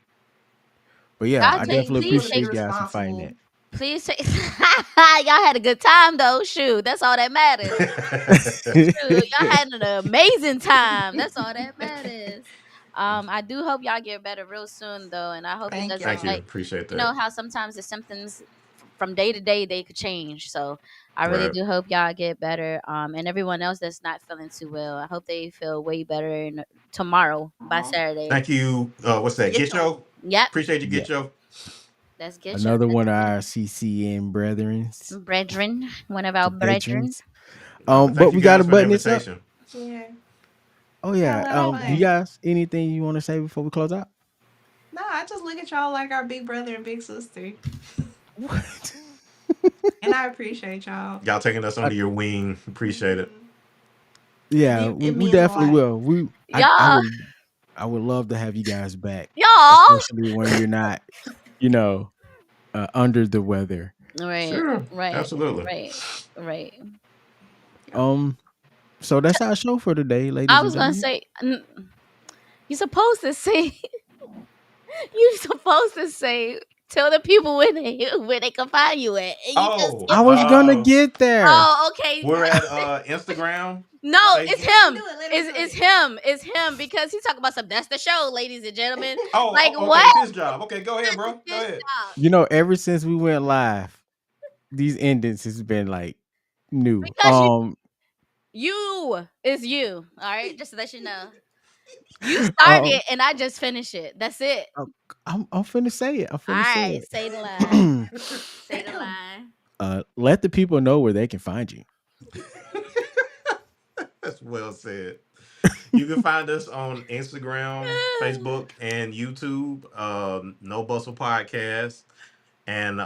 Speaker 1: But yeah,
Speaker 2: Y'all
Speaker 1: I
Speaker 4: We
Speaker 2: take,
Speaker 4: need
Speaker 1: definitely
Speaker 4: people
Speaker 2: please
Speaker 4: to be
Speaker 2: take,
Speaker 1: appreciate you guys for fighting
Speaker 4: responsible.
Speaker 1: that.
Speaker 2: please take. Y'all had a good time though. Shoot, that's all that matters. Shoot, y'all had an amazing time. That's all that matters. I do hope y'all get better real soon though, and I hope it
Speaker 4: Thank
Speaker 3: Thank
Speaker 2: doesn't
Speaker 3: you.
Speaker 4: y'all.
Speaker 2: like
Speaker 3: Appreciate
Speaker 2: you know
Speaker 3: that.
Speaker 2: how sometimes the symptoms from day to day they could change. So I really
Speaker 3: Right.
Speaker 2: do hope y'all get better. And everyone else that's not feeling too well, I hope they feel way better tomorrow by Saturday.
Speaker 3: Thank you. What's that?
Speaker 4: Get
Speaker 3: Get
Speaker 4: yo.
Speaker 3: yo.
Speaker 2: Yep,
Speaker 3: Appreciate you,
Speaker 1: Yeah.
Speaker 3: Get yo.
Speaker 2: let's get you.
Speaker 1: Another
Speaker 2: Let's
Speaker 1: one of
Speaker 2: get
Speaker 1: our CCN brethren,
Speaker 2: brethren, one of our
Speaker 1: the
Speaker 2: brethren.
Speaker 1: veterans.
Speaker 3: No, but thank
Speaker 1: But
Speaker 3: you
Speaker 1: we got to
Speaker 3: guys for the
Speaker 1: button this up.
Speaker 3: invitation.
Speaker 4: Yeah.
Speaker 1: Oh
Speaker 4: We had
Speaker 1: yeah.
Speaker 4: a lot of
Speaker 1: Do you
Speaker 4: fun.
Speaker 1: guys anything you want to say before we close out?
Speaker 4: No, I just look at y'all like our big brother and big sister.
Speaker 1: What?
Speaker 4: And I appreciate y'all.
Speaker 3: Y'all taking us
Speaker 1: Uh,
Speaker 3: under your wing. Appreciate it.
Speaker 1: yeah,
Speaker 4: It
Speaker 1: we
Speaker 4: means a
Speaker 1: definitely
Speaker 4: lot.
Speaker 1: will.
Speaker 2: Y'all,
Speaker 1: I would love to have you guys back,
Speaker 2: y'all.
Speaker 1: especially when you're not, you know, under the weather.
Speaker 2: Right,
Speaker 3: Sure.
Speaker 2: right,
Speaker 3: Absolutely.
Speaker 2: right, right.
Speaker 1: Um, so that's our show for today,
Speaker 2: I
Speaker 1: ladies and
Speaker 2: was gonna
Speaker 1: gentlemen.
Speaker 2: say, you supposed to say, you supposed to say, tell the people where they can find you at, and you just
Speaker 3: Oh,
Speaker 1: I
Speaker 2: skipped
Speaker 1: was
Speaker 2: that.
Speaker 1: gonna get there.
Speaker 2: Oh, okay.
Speaker 3: we're at Instagram,
Speaker 2: No, it's
Speaker 3: Facebook.
Speaker 4: Let him
Speaker 2: him.
Speaker 4: do it. Let him do
Speaker 2: It's
Speaker 4: it.
Speaker 2: him. It's him because he's talking about some. That's the show, ladies and gentlemen. Like
Speaker 3: Okay.
Speaker 2: what?
Speaker 3: It's his job. Okay, go ahead,
Speaker 2: This is
Speaker 3: bro. Go
Speaker 2: his
Speaker 3: ahead.
Speaker 2: job
Speaker 1: Ever since we went live, these endings has been like new.
Speaker 2: because you is you. All right, just to let you know, you started
Speaker 1: Um,
Speaker 2: and I just finished it. That's it.
Speaker 1: I'm finna say it. I'm
Speaker 2: All
Speaker 1: finna say
Speaker 2: right,
Speaker 1: it.
Speaker 2: say the line. Say the line.
Speaker 1: Let the people know where they can find you.
Speaker 3: That's well said. You can find us on Instagram, Facebook, and YouTube. No Bustle Podcast, and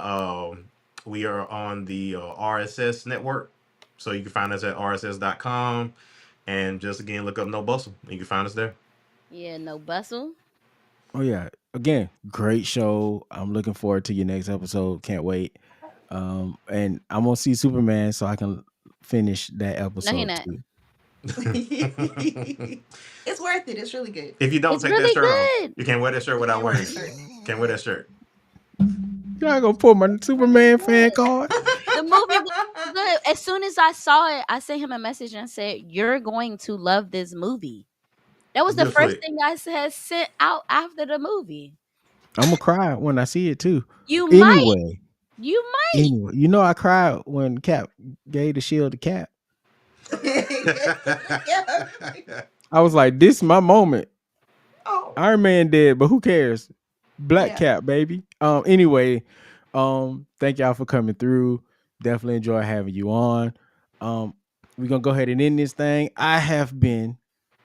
Speaker 3: we are on the RSS network. So you can find us at rss.com, and just again look up No Bustle. You can find us there.
Speaker 2: Yeah, no bustle.
Speaker 1: Oh yeah. Again, great show. I'm looking forward to your next episode. Can't wait. And I'm gonna see Superman so I can finish that
Speaker 2: No, he
Speaker 1: episode
Speaker 2: not.
Speaker 1: too.
Speaker 4: It's worth it. It's really good.
Speaker 3: If you don't
Speaker 2: It's
Speaker 3: take that
Speaker 2: really
Speaker 3: shirt off,
Speaker 2: good.
Speaker 3: you can't wear that shirt
Speaker 4: You
Speaker 3: without
Speaker 4: can't wear
Speaker 3: wearing
Speaker 4: the
Speaker 3: it.
Speaker 4: shirt.
Speaker 3: Can't wear that shirt.
Speaker 1: Y'all gonna pull my Superman fan card?
Speaker 2: The movie was good. As soon as I saw it, I sent him a message and said, "You're going to love this movie." That was
Speaker 3: It's a
Speaker 2: the
Speaker 3: good
Speaker 2: first
Speaker 3: flick.
Speaker 2: thing I said sent out after the movie.
Speaker 1: I'm gonna cry when I see it too.
Speaker 2: You might.
Speaker 1: Anyway,
Speaker 2: You might.
Speaker 1: anyway, I cried when Cap gave the shield to Cap.
Speaker 4: Yeah.
Speaker 1: I was like, this is my moment.
Speaker 4: Oh,
Speaker 1: Iron Man dead, but who cares? Black
Speaker 4: yeah.
Speaker 1: Cap, baby. Anyway, thank y'all for coming through. Definitely enjoy having you on. We're gonna go ahead and end this thing. I have been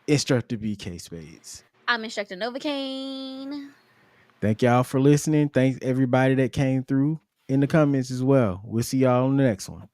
Speaker 1: Instructor BK Spades.
Speaker 2: I'm Instructor Novocaine.
Speaker 1: Thank y'all for listening. Thanks everybody that came through in the comments as well. We'll see y'all on the next one.